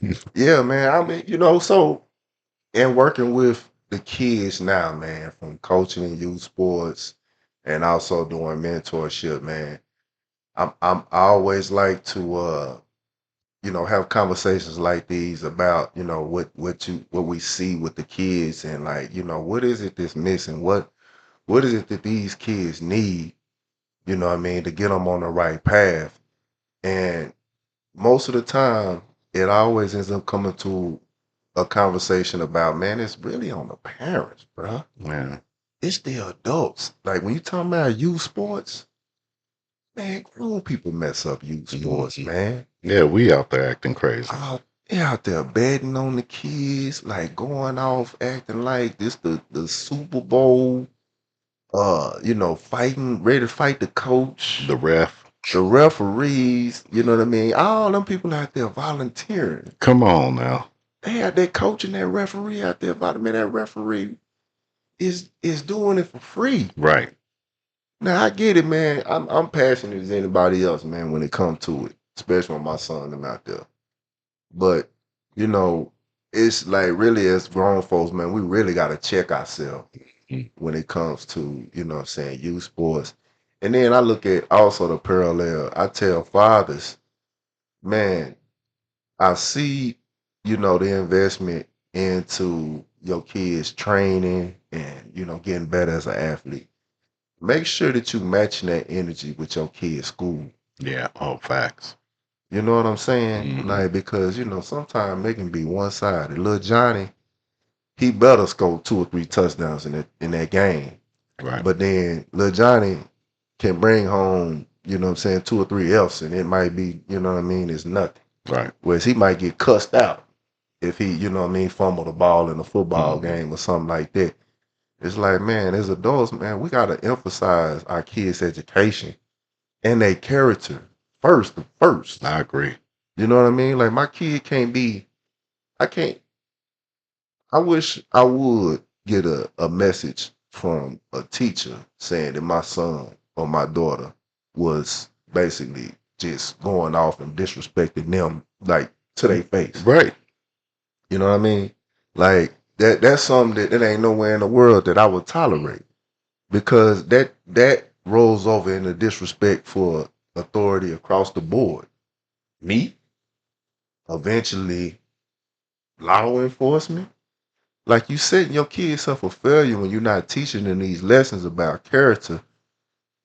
But yeah, man. I mean, so and working with the kids now, man, from coaching in youth sports and also doing mentorship, man. I always like to have conversations like these about, what we see with the kids and like, what is it that's missing? What is it that these kids need, what I mean, to get them on the right path? And most of the time, it always ends up coming to a conversation about, man, it's really on the parents, bruh. Yeah. It's the adults. Like when you talking about youth sports, man, grown people mess up youth sports, man. Yeah, we out there acting crazy. They out there betting on the kids, like going off, acting like this the Super Bowl. Fighting, ready to fight the coach, The ref. the referees. You know what I mean? All them people out there volunteering. Come on now. They out there coaching that referee out there. Man, that referee is doing it for free. Right. Now I get it, man. I'm passionate as anybody else, man, when it comes to it, especially when my son them out there. But it's like really as grown folks, man, we really got to check ourselves when it comes to what I'm saying, youth sports. And then I look at also the parallel. I tell fathers, man, I see the investment into your kids training and getting better as an athlete. Make sure that you matching that energy with your kids' school. Yeah. Oh, facts. You know what I'm saying? Like because sometimes they can be one sided. Little Johnny, he better score 2 or 3 touchdowns in that game. Right. But then Little Johnny can bring home, 2 or 3 F's, and it might be, it's nothing. Right. Whereas he might get cussed out if he, fumble the ball in a football game or something like that. It's like, man, as adults, man, we got to emphasize our kids' education and their character first. I agree. You know what I mean? Like my kid I wish I would get a message from a teacher saying that my son or my daughter was basically just going off and disrespecting them like to their face. Right. You know what I mean? Like that's something that ain't nowhere in the world that I would tolerate. Because that rolls over into disrespect for authority across the board. Me, eventually law enforcement. Like you setting your kids up for failure when you're not teaching them these lessons about character,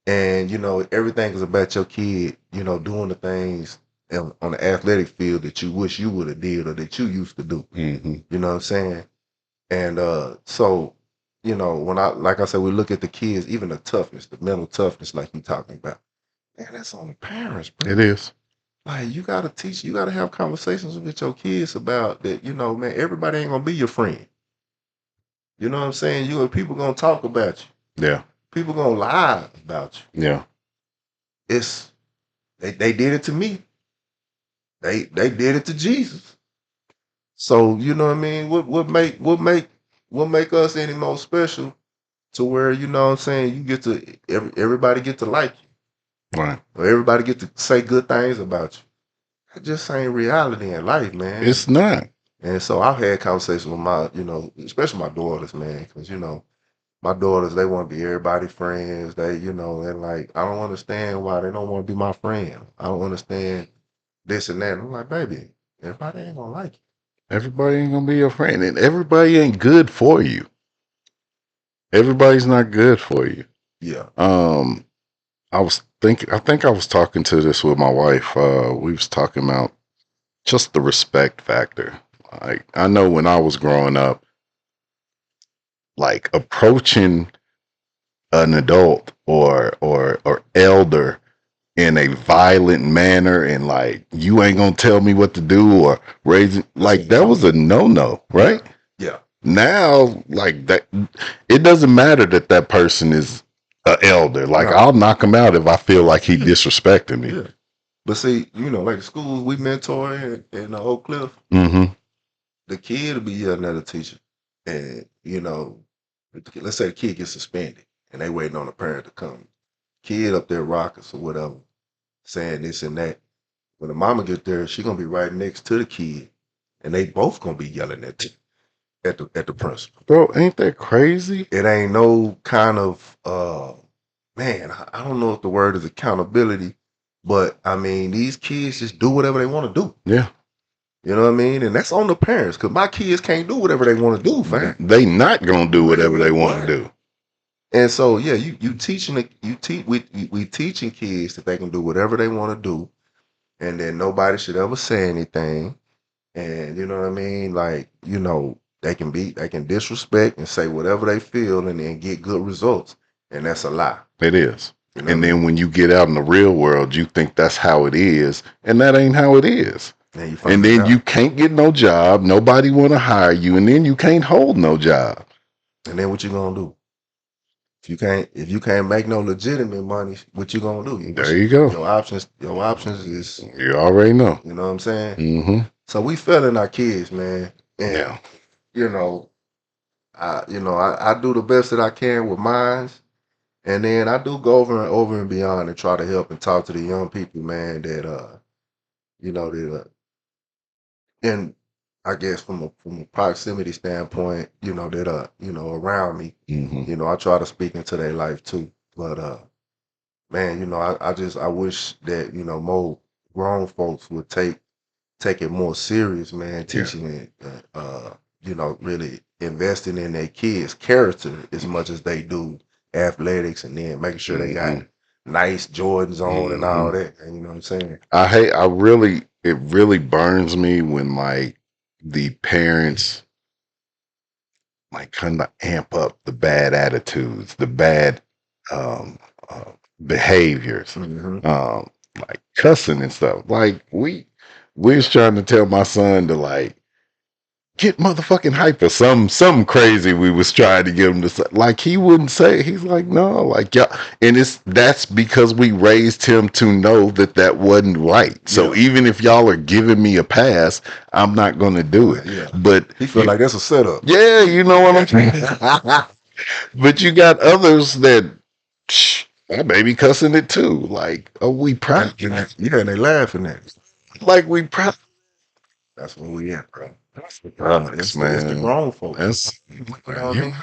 and everything is about your kid, doing the things on the athletic field that you wish you would have did or that you used to do. Mm-hmm. You know what I'm saying? And so when like I said, we look at the kids, even the toughness, the mental toughness, like you talking about. Man, that's on the parents, bro. It is. Like you gotta teach, you gotta have conversations with your kids about that. Man, everybody ain't gonna be your friend. You know what I'm saying? People gonna talk about you. Yeah. People gonna lie about you. Yeah. It's they did it to me. They did it to Jesus. So you know what I mean? What make us any more special to where you know what I'm saying you get to everybody get to like you. Right. Or everybody get to say good things about you. That just ain't reality in life, man. It's not. And so I've had conversations with my, especially my daughters, man, because my daughters, they want to be everybody's friends. They, and like I don't understand why they don't want to be my friend. I don't understand this and that. And I'm like, baby, everybody ain't gonna like you. Everybody ain't gonna be your friend, and everybody ain't good for you. Everybody's not good for you. Yeah. Um, I think I was talking to this with my wife. We was talking about just the respect factor. Like, I know when I was growing up, like approaching an adult or elder in a violent manner and like you ain't gonna tell me what to do or raising like that was a no, right? Yeah. Now, like that, it doesn't matter that that person is an elder. Like No. I'll knock him out if I feel like he disrespecting me. Yeah. But see, like the schools we mentor in Oak Cliff, Mm-hmm. the kid will be yelling at a teacher. And, let's say the kid gets suspended and they waiting on the parent to come. Kid up there rocking or whatever, saying this and that. When the mama get there, she gonna be right next to the kid, and they both gonna be yelling at the principal. Bro, ain't that crazy? It ain't no kind of man, I don't know if the word is accountability, but I mean these kids just do whatever they want to do. Yeah. You know what I mean? And that's on the parents, because my kids can't do whatever they want to do, fam. They not gonna do whatever they want to do. And so yeah, you teaching we teaching kids that they can do whatever they want to do, and then nobody should ever say anything. And you know what I mean? Like, they can disrespect and say whatever they feel and then get good results. And that's a lie. It is. You know And what I then mean? when you get out in the real world, you think that's how it is, and that ain't how it is. And you And find then out. you can't get no job, nobody want to hire you, and then you can't hold no job. And then what you gonna do? If you can't make no legitimate money, what you gonna do? There you go. Your options is, You already know. you know what I'm saying? Mm-hmm. So we failing our kids, man. And Yeah. I do the best that I can with mine. And then I do go over and beyond and try to help and talk to the young people, man, that and I guess from a proximity standpoint, around me, Mm-hmm. I try to speak into their life too. But man, I wish that, more grown folks would take it more serious, man, teaching it, really investing in their kids' character as much as they do athletics, and then making sure they got nice Jordans on and all that. And you know what I'm saying? It really burns me when like the parents like kind of amp up the bad attitudes, the bad um, behaviors, like cussing and stuff. Like we was trying to tell my son to like get motherfucking hyper, some crazy we was trying to get him to say. Like he wouldn't say. He's like, no, like yeah, and that's because we raised him to know that that wasn't right. So even if y'all are giving me a pass, I'm not gonna do it. Yeah. But He feel like that's a setup. yeah, you know what I'm saying. But you got others that my baby cussing it too. Like, oh, we proud. Yeah, and they laughing at it. Like we proud. That's where we at, bro. That's the It's the grown folks. That's You know what I mean?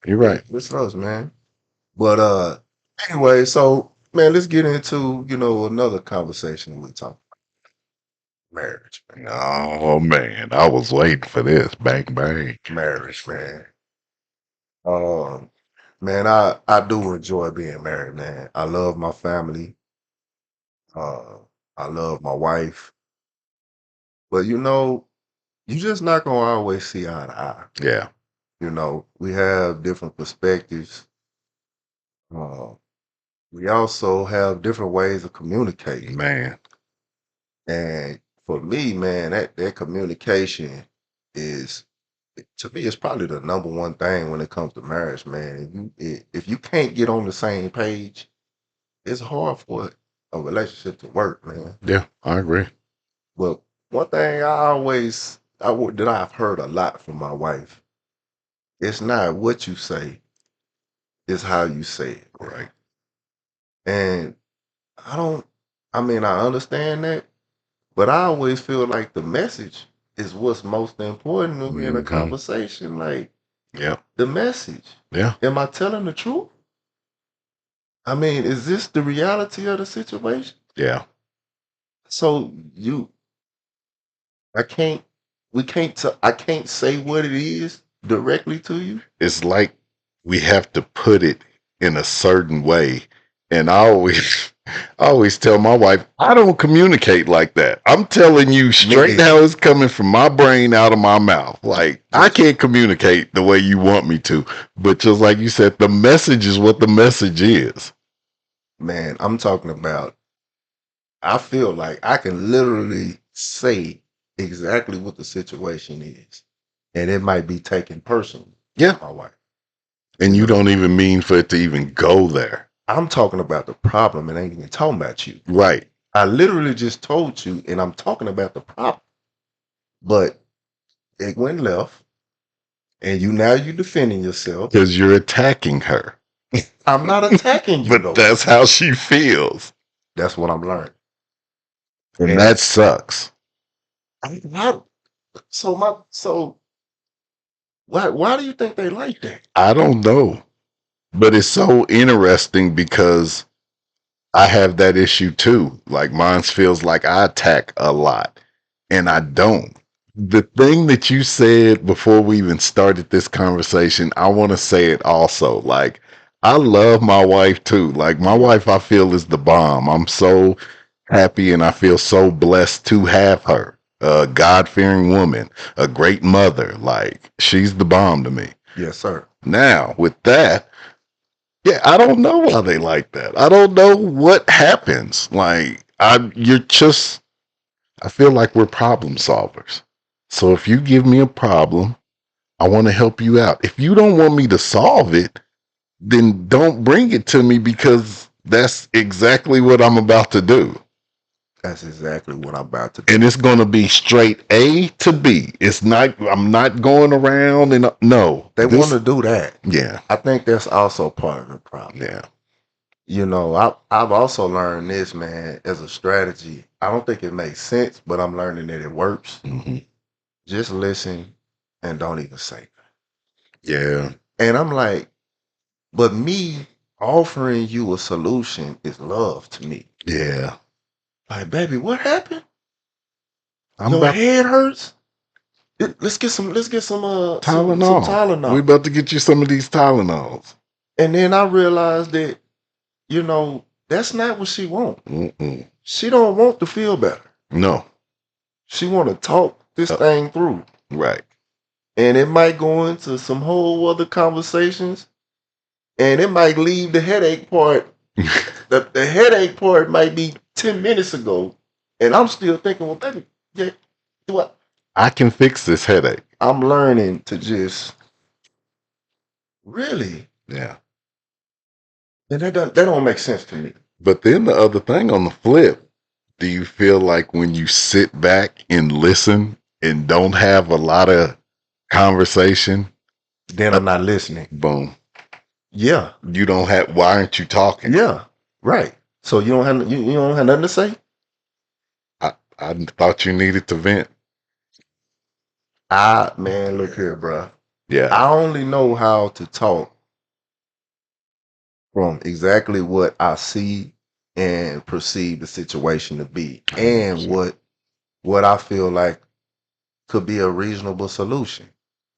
You're right. It's us, man. But anyway, so man, let's get into, another conversation we talk about marriage, man. Oh man, I was waiting for this. Bang bang. Marriage, man. Um, man, I do enjoy being married, man. I love my family. Uh, I love my wife. But you just not gonna always see eye to eye. Yeah. We have different perspectives. Uh, we also have different ways of communicating. Man. And for me, man, that communication is, to me, it's probably the number one thing when it comes to marriage, man. If you can't get on the same page, it's hard for a relationship to work, man. Yeah, I agree. But one thing that I've heard a lot from my wife, it's not what you say, it's how you say it. Right. And I don't, I mean, I understand that, but I always feel like the message is what's most important to me in a conversation. Like, Yeah. the message. Yeah. Am I telling the truth? I mean, is this the reality of the situation? Yeah. So I can't, I can't say what it is directly to you. It's like we have to put it in a certain way. And I always tell my wife, I don't communicate like that. I'm telling you straight how it's coming from my brain out of my mouth. Like, I can't communicate the way you want me to. But just like you said, the message is what the message is. Man, I'm talking about, I feel like I can literally say exactly what the situation is. And it might be taken personally. Yeah. My wife. And you don't even mean for it to even go there. I'm talking about the problem and ain't even talking about you. Right. I literally just told you, and I'm talking about the problem. But it went left, and you defending yourself. Because you're attacking her. I'm not attacking you, But though. that's how she feels. That's what I'm learning. And that sucks. Why do you think they like that? I don't know. But it's so interesting because I have that issue too. Like mine feels like I attack a lot and I don't. The thing that you said before we even started this conversation, I want to say it also. Like I love my wife too. Like my wife I feel is the bomb. I'm so happy and I feel so blessed to have her. A God-fearing woman, a great mother. Like she's the bomb to me. Yes, sir. Now, with that, yeah, I don't know why they like that. I don't know what happens. Like I feel like we're problem solvers. So if you give me a problem, I want to help you out. If you don't want me to solve it, then don't bring it to me because that's exactly what I'm about to do. That's exactly what I'm about to do. And it's going to be straight A to B. It's not, I'm not going around and no. They want to do that. Yeah. I think that's also part of the problem. Yeah. You know, I've also learned this, man, as a strategy. I don't think it makes sense, but I'm learning that it works. Mm-hmm. Just listen and don't even say that. Yeah. And I'm like, but me offering you a solution is love to me. Yeah. Like, baby, what happened? Your head hurts? Let's get some Tylenol. some Tylenol. We about to get you some of these Tylenols. And then I realized that, you know, that's not what she wants. She don't want to feel better. No. She want to talk this thing through. Right. And it might go into some whole other conversations. And it might leave the headache part. the headache part might be 10 minutes ago. And I'm still thinking, well, baby, yeah, what? I can fix this headache. I'm learning to just really. Yeah. And that don't make sense to me. But then the other thing on the flip, do you feel like when you sit back and listen and don't have a lot of conversation, then I'm not listening? Boom. Yeah. You don't have, why aren't you talking? Yeah. Right. So you don't have nothing to say? I thought you needed to vent. Man, look here, bro. Yeah. I only know how to talk from exactly what I see and perceive the situation to be, and what I feel like could be a reasonable solution.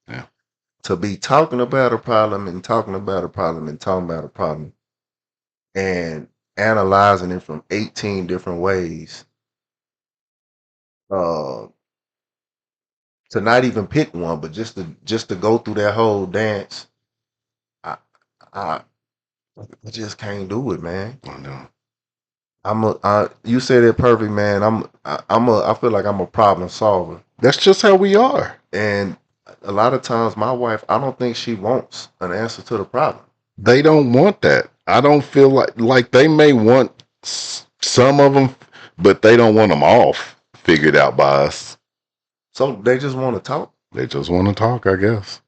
Yeah. To be talking about a problem and talking about a problem and talking about a problem and analyzing it from 18 different ways. To not even pick one, but just to go through that whole dance. I just can't do it, man. I know. You said it perfect, man. I feel like I'm a problem solver. That's just how we are. And a lot of times my wife, I don't think she wants an answer to the problem. They don't want that. I don't feel like they may want some of them, but they don't want them all figured out by us. So they just want to talk? They just want to talk, I guess.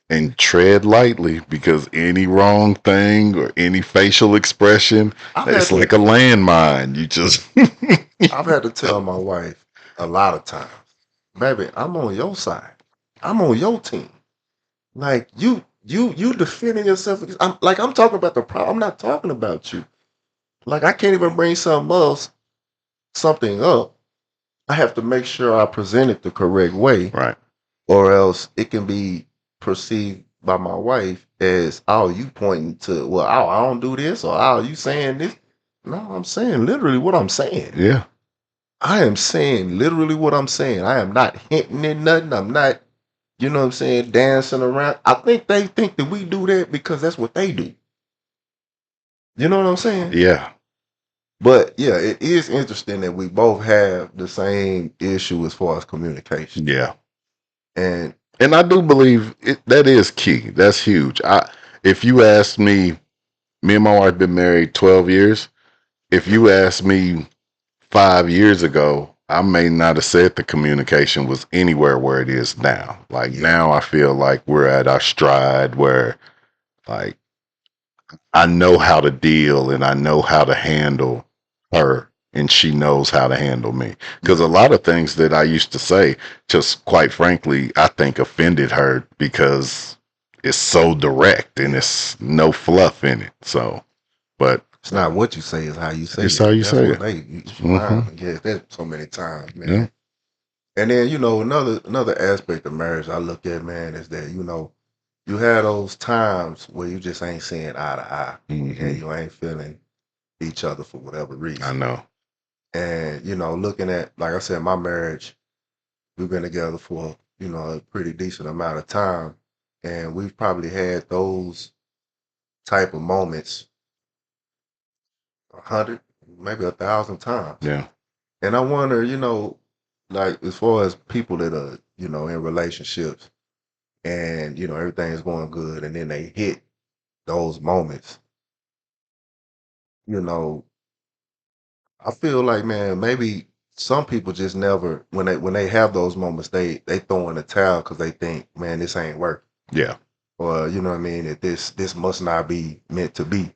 And tread lightly, because any wrong thing or any facial expression, it's like a landmine. You just I've had to tell my wife a lot of times, baby, I'm on your side. I'm on your team. Like you defending yourself. I'm talking about the problem. I'm not talking about you. Like I can't even bring something up. I have to make sure I present it the correct way. Right. Or else it can be perceived by my wife as, oh, you pointing to, well, oh, I don't do this, or oh, you saying this. No, I'm saying literally what I'm saying. Yeah. I am saying literally what I'm saying. I am not hinting at nothing. I'm not, you know what I'm saying, dancing around. I think they think that we do that because that's what they do. You know what I'm saying? Yeah. But yeah, it is interesting that we both have the same issue as far as communication. Yeah. And And I do believe that is key. That's huge. If you ask me, me and my wife been married 12 years. If you asked me 5 years ago, I may not have said the communication was anywhere where it is now. Like now I feel like we're at our stride where like I know how to deal and I know how to handle her and she knows how to handle me. Because a lot of things that I used to say, just quite frankly, I think offended her because it's so direct and it's no fluff in it. So, but it's not what you say, it's how you say it's it. how you That's say what it. they get that so many times, man. Yeah. And then, you know, another aspect of marriage I look at, man, is that, you know, you have those times where you just ain't seeing eye to eye and you ain't feeling each other for whatever reason. I know. And, you know, looking at, like I said, my marriage, we've been together for, you know, a pretty decent amount of time. And we've probably had those type of moments 100, maybe 1,000 times. Yeah. And I wonder, you know, like as far as people that are, you know, in relationships and, you know, everything's going good and then they hit those moments, you know, I feel like, man, maybe some people just never when they have those moments, they throw in the towel because they think, man, this ain't working. Yeah. Or you know what I mean, that this must not be meant to be.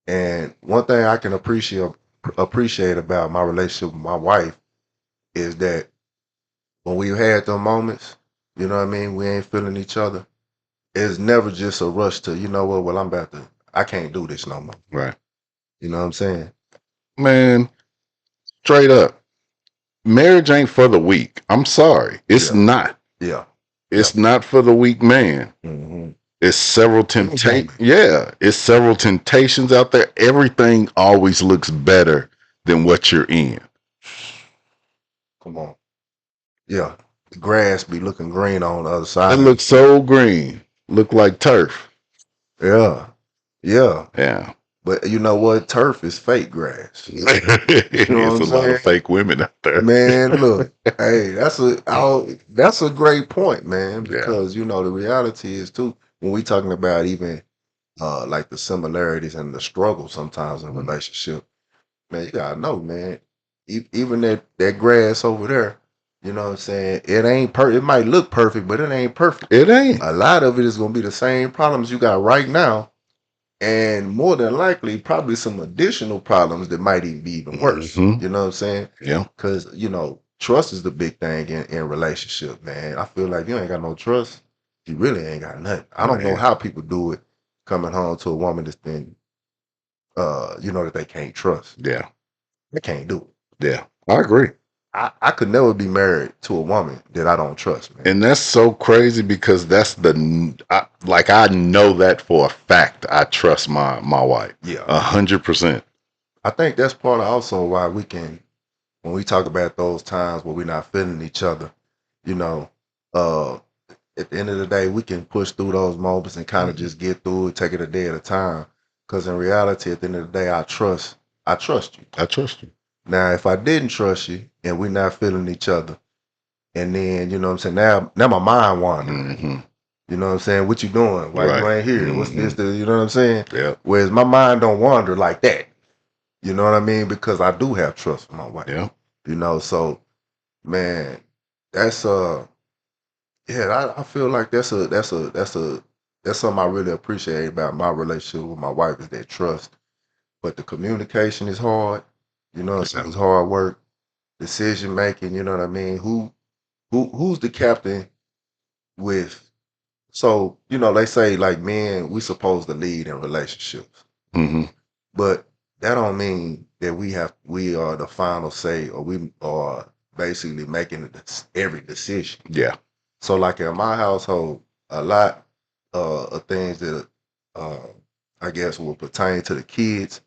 And one thing I can appreciate about my relationship with my wife is that when we've had those moments, you know what I mean, we ain't feeling each other. It's never just a rush to, you know what, well, I can't do this no more. Right. You know what I'm saying? Man, straight up. Marriage ain't for the weak. I'm sorry. It's not. Yeah. It's not for the weak man. Mm-hmm. It's several temptations. Yeah, it's several temptations out there. Everything always looks better than what you're in. Come on. Yeah. The grass be looking green on the other side. It looks so green. Look like turf. Yeah. Yeah. Yeah. But you know what? Turf is fake grass. There's a lot of fake women out there. Man, look, hey, that's a great point, man. Because you know the reality is too when we talking about even like the similarities and the struggle sometimes in a relationship. Man, you gotta know, man. Even that grass over there, you know what I'm saying? It ain't perfect. It might look perfect, but it ain't perfect. It ain't. A lot of it is gonna be the same problems you got right now. And more than likely, probably some additional problems that might even be even worse. You know what I'm saying? Yeah. Because, you know, trust is the big thing in relationship, man. I feel like if you ain't got no trust, you really ain't got nothing. I don't know how people do it coming home to a woman that's been, you know, that they can't trust. Yeah. They can't do it. Yeah. I agree. I could never be married to a woman that I don't trust, man. And that's so crazy because that's I know that for a fact. I trust my wife. Yeah. 100%. I think that's part of also why we can, when we talk about those times where we're not feeling each other, you know, at the end of the day, we can push through those moments and kind of just get through it, take it a day at a time. Because in reality, at the end of the day, I trust you. I trust you. Now, if I didn't trust you and we're not feeling each other, and then, you know what I'm saying, now my mind wandering. You know what I'm saying? What you doing? Why you ain't here? What's this? You know what I'm saying? Yeah. Whereas my mind don't wander like that. You know what I mean? Because I do have trust for my wife. Yeah. You know, so man, that's yeah, I feel like that's something I really appreciate about my relationship with my wife is that trust. But the communication is hard. You know, it's hard work. Decision making, you know what I mean? Who's the captain with, so, you know, they say like men, we supposed to lead in relationships. But that don't mean that we are the final say or we are basically making every decision. Yeah. So like in my household, a lot of things that uh, I guess will pertain to the kids.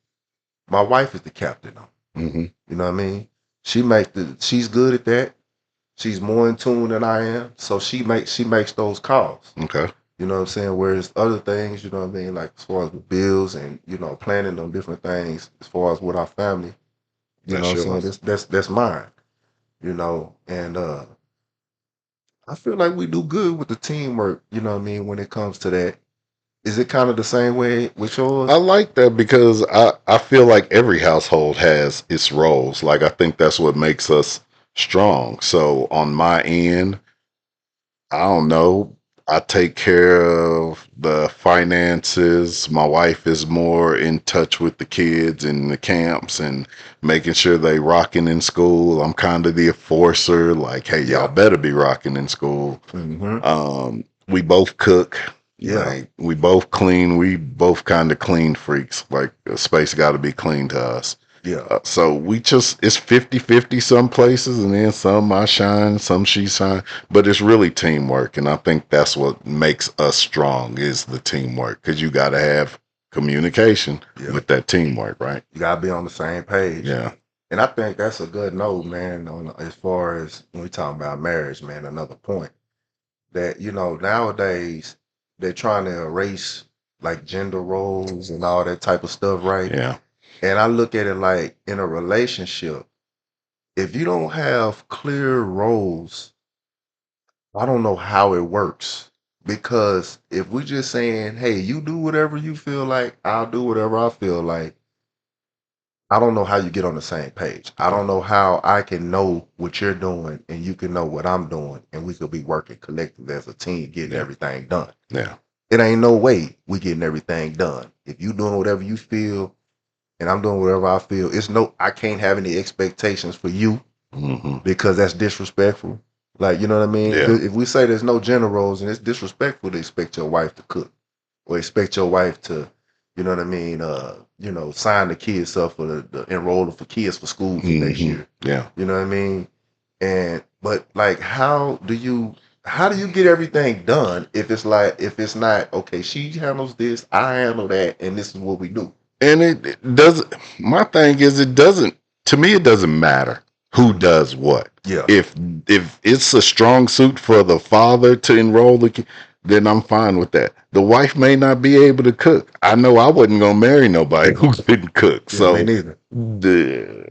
My wife is the captain. Hmm. You know what I mean? She's good at that. She's more in tune than I am, so she makes those calls. Okay. You know what I'm saying? Whereas other things, you know what I mean, like as far as the bills and planning on different things as far as with our family, you know That's what I'm saying? yours. That's mine. And I feel like we do good with the teamwork, you know what I mean, when it comes to that. Is it kind of the same way with I yours? like that because I feel like every household has its roles. Like I think that's what makes us strong. So on my end, I don't know. I take care of the finances. My wife is more in touch with the kids and the camps and making sure they rocking in school. I'm kind of the enforcer, like, hey, y'all Yeah. better be rocking in school. Hmm. We both cook. Yeah. Like we both clean. We both kind of clean freaks. Like the space got to be clean to us. Yeah. So we just it's 50-50 some places, and then some I shine, some she shine. But it's really teamwork, and I think that's what makes us strong is the teamwork. Because you got to have communication Yeah. with that teamwork, right? You gotta be on the same page. Yeah. And I think that's a good note, man, on as far as when we talk about marriage, man, another point that, nowadays they're trying to erase like gender roles and all that type of stuff, right? Yeah. And I look at it like in a relationship, if you don't have clear roles, I don't know how it works. Because if we're just saying, hey, you do whatever you feel like, I'll do whatever I feel like, I don't know how you get on the same page. I don't know how I can know what you're doing and you can know what I'm doing and we could be working collectively as a team getting Yeah. everything done. Yeah. It ain't no way we getting everything done. If you doing whatever you feel and I'm doing whatever I feel, I can't have any expectations for you Hmm. because that's disrespectful. Like, you know what I mean? Yeah. If we say there's no gender roles and it's disrespectful to expect your wife to cook or expect your wife to, you know what I mean, sign the kids up for the enroll for kids for school for next Hmm. year. Yeah. You know what I mean? And but like how do you get everything done if it's not okay, she handles this, I handle that, and this is what we do. And it doesn't. My thing is, it doesn't. To me, it doesn't matter who Mhm. does what. Yeah. If it's a strong suit for the father to enroll the kid, then I'm fine with that. The wife may not be able to cook. I know I wasn't gonna marry nobody who couldn't cook. Yeah, me So neither.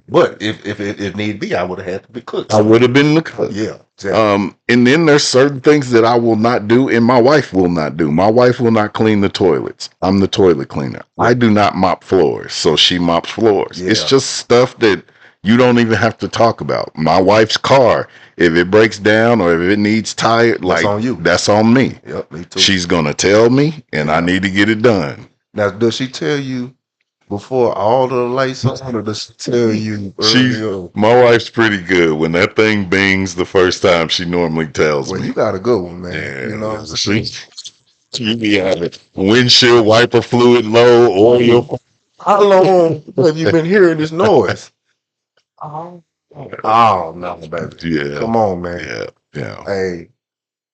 But if need be, I would have had to be cooked. I would have been the cook. Yeah, exactly. And then there's certain things that I will not do, and my wife will not do. My wife will not clean the toilets. I'm the toilet cleaner. Yeah. I do not mop floors, so she mops floors. It's Yeah. just stuff that you don't even have to talk about. My wife's car, if it breaks down or if it needs tire, That's on you. that's on me. Yep, me too. She's gonna tell me, and I Yeah. need to get it done. Now, does she tell you before all the lights on, or does she tell you She, early on? my wife's pretty good. When that thing bings the first time, she normally tells Well, me. you got a good one, man. Yeah, You know what I'm saying? she be having windshield wiper fluid low, oil. How long have you been hearing this noise? Oh no, baby. Yeah, Come on, man. yeah, yeah. Hey,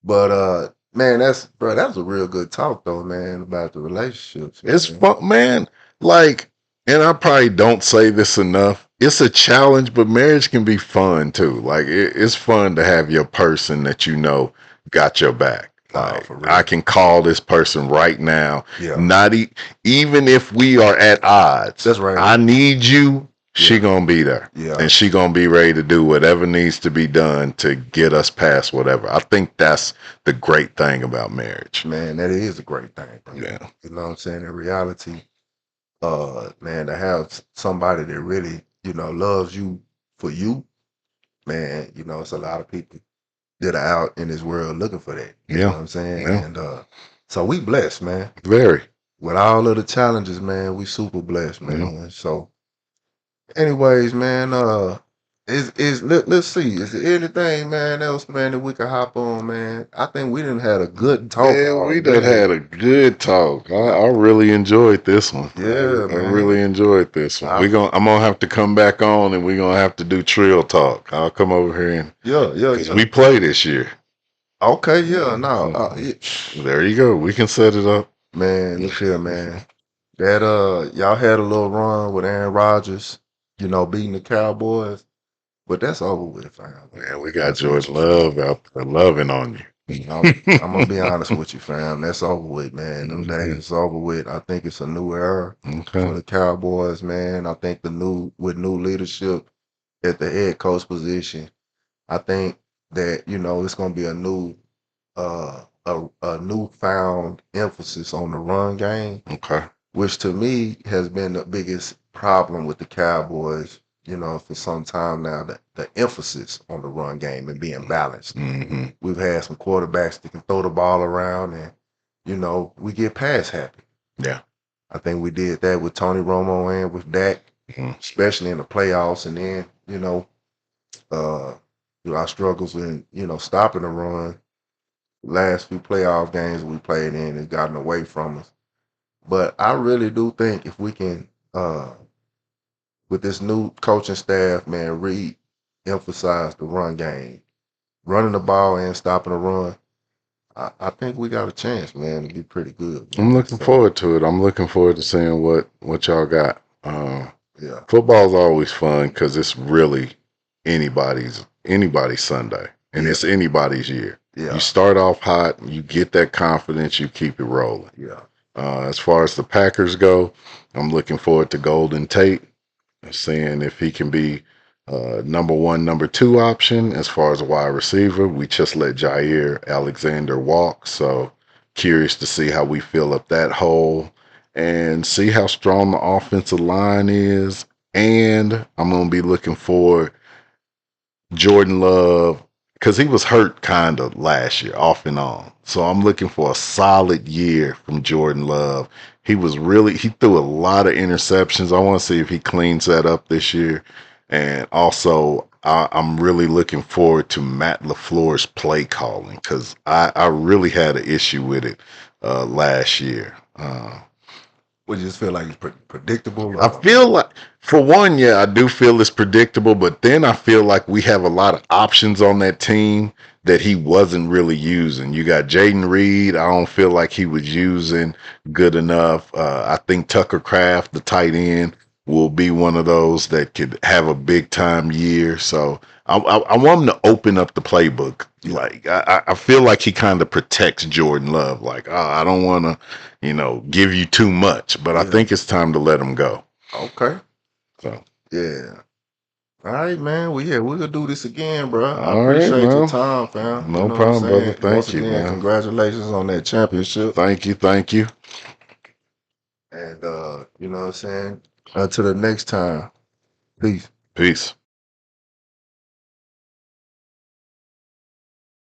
but man, that's a real good talk though, man, about the relationships, It's man. fun, man. Like, and I probably don't say this enough. It's a challenge, but marriage can be fun too. Like, it's fun to have your person that you know got your back. Oh, Like, for I real. can call this person right now. Yeah. Not even if we are at odds. That's right. I need you. She Yeah. gonna be there, Yeah. and she gonna be ready to do whatever needs to be done to get us past whatever. I think that's the great thing about marriage. Man, that is a great thing, bro. Yeah. You know what I'm saying? In reality, man, to have somebody that really, loves you for you, man, it's a lot of people that are out in this world looking for that. You know Yeah. what I'm saying? Yeah. And so we blessed, man. Very. With all of the challenges, man, we super blessed, man. So anyways, man, let's see. Is there anything, man, else, man, that we can hop on, man? I think we done had a good talk Man, we done already. had a good talk. I really enjoyed this one. Yeah, I man. really enjoyed this one. I- I'm gonna have to come back on and we're gonna have to do Trill Talk. I'll come over here and Yeah, because we play this year. Okay, yeah, no, There you go. We can set it up. man, look here, man. That y'all had a little run with Aaron Rodgers, beating the Cowboys, but that's over with, fam. Man, we got That's what Jordan you Love out there loving on I'm gonna be you. honest with you, fam. That's over with, man. Them days is over with. I think it's a new era Okay. for the Cowboys, man. I think with new leadership at the head coach position, I think that it's gonna be a newfound emphasis on the run game, Okay. which to me has been the biggest problem with the Cowboys, for some time now, the emphasis on the run game and being balanced. Mm-hmm. We've had some quarterbacks that can throw the ball around and, we get pass happy. Yeah. I think we did that with Tony Romo and with Dak, especially in the playoffs. And then, uh, our struggles in, stopping the run. Last few playoff games we played in has gotten away from us. But I really do think if we can, with this new coaching staff, man, re-emphasize the run game, running the ball and stopping the run, I think we got a chance, man, to be pretty good, I'm man. looking forward to it. I'm looking forward to seeing what y'all got. Yeah, Football's always fun because it's really anybody's Sunday, and yeah, it's anybody's year. You yeah, start off hot, you get that confidence, you keep it rolling. yeah, As far as the Packers go, I'm looking forward to Golden Tate, seeing if he can be number one, number two option as far as a wide receiver. We just let Jair Alexander walk, so curious to see how we fill up that hole and see how strong the offensive line is. And I'm going to be looking for Jordan Love because he was hurt kind of last year, off and on. So I'm looking for a solid year from Jordan Love. He threw a lot of interceptions. I want to see if he cleans that up this year. And also, I'm really looking forward to Matt LaFleur's play calling because I really had an issue with it last year. we just feel like it's predictable. I feel like, for one, yeah, I do feel it's predictable, but then I feel like we have a lot of options on that team that he wasn't really using. You got Jaden Reed. I don't feel like he was using good enough. I think Tucker Craft, the tight end, will be one of those that could have a big time year. So I want him to open up the playbook. Like I feel like he kind of protects Jordan Love. Like, oh, I don't want to, give you too much, but I think it's time to let him go. Okay. So, Yeah. All right, man. Well, yeah, we'll do this again, bro. I all right, appreciate your man. time, fam. You No know what I'm problem, brother. saying? Once Thank you, again, man. congratulations on that championship. Thank you. Thank you. And you know what I'm saying? Until the next time. Peace. Peace.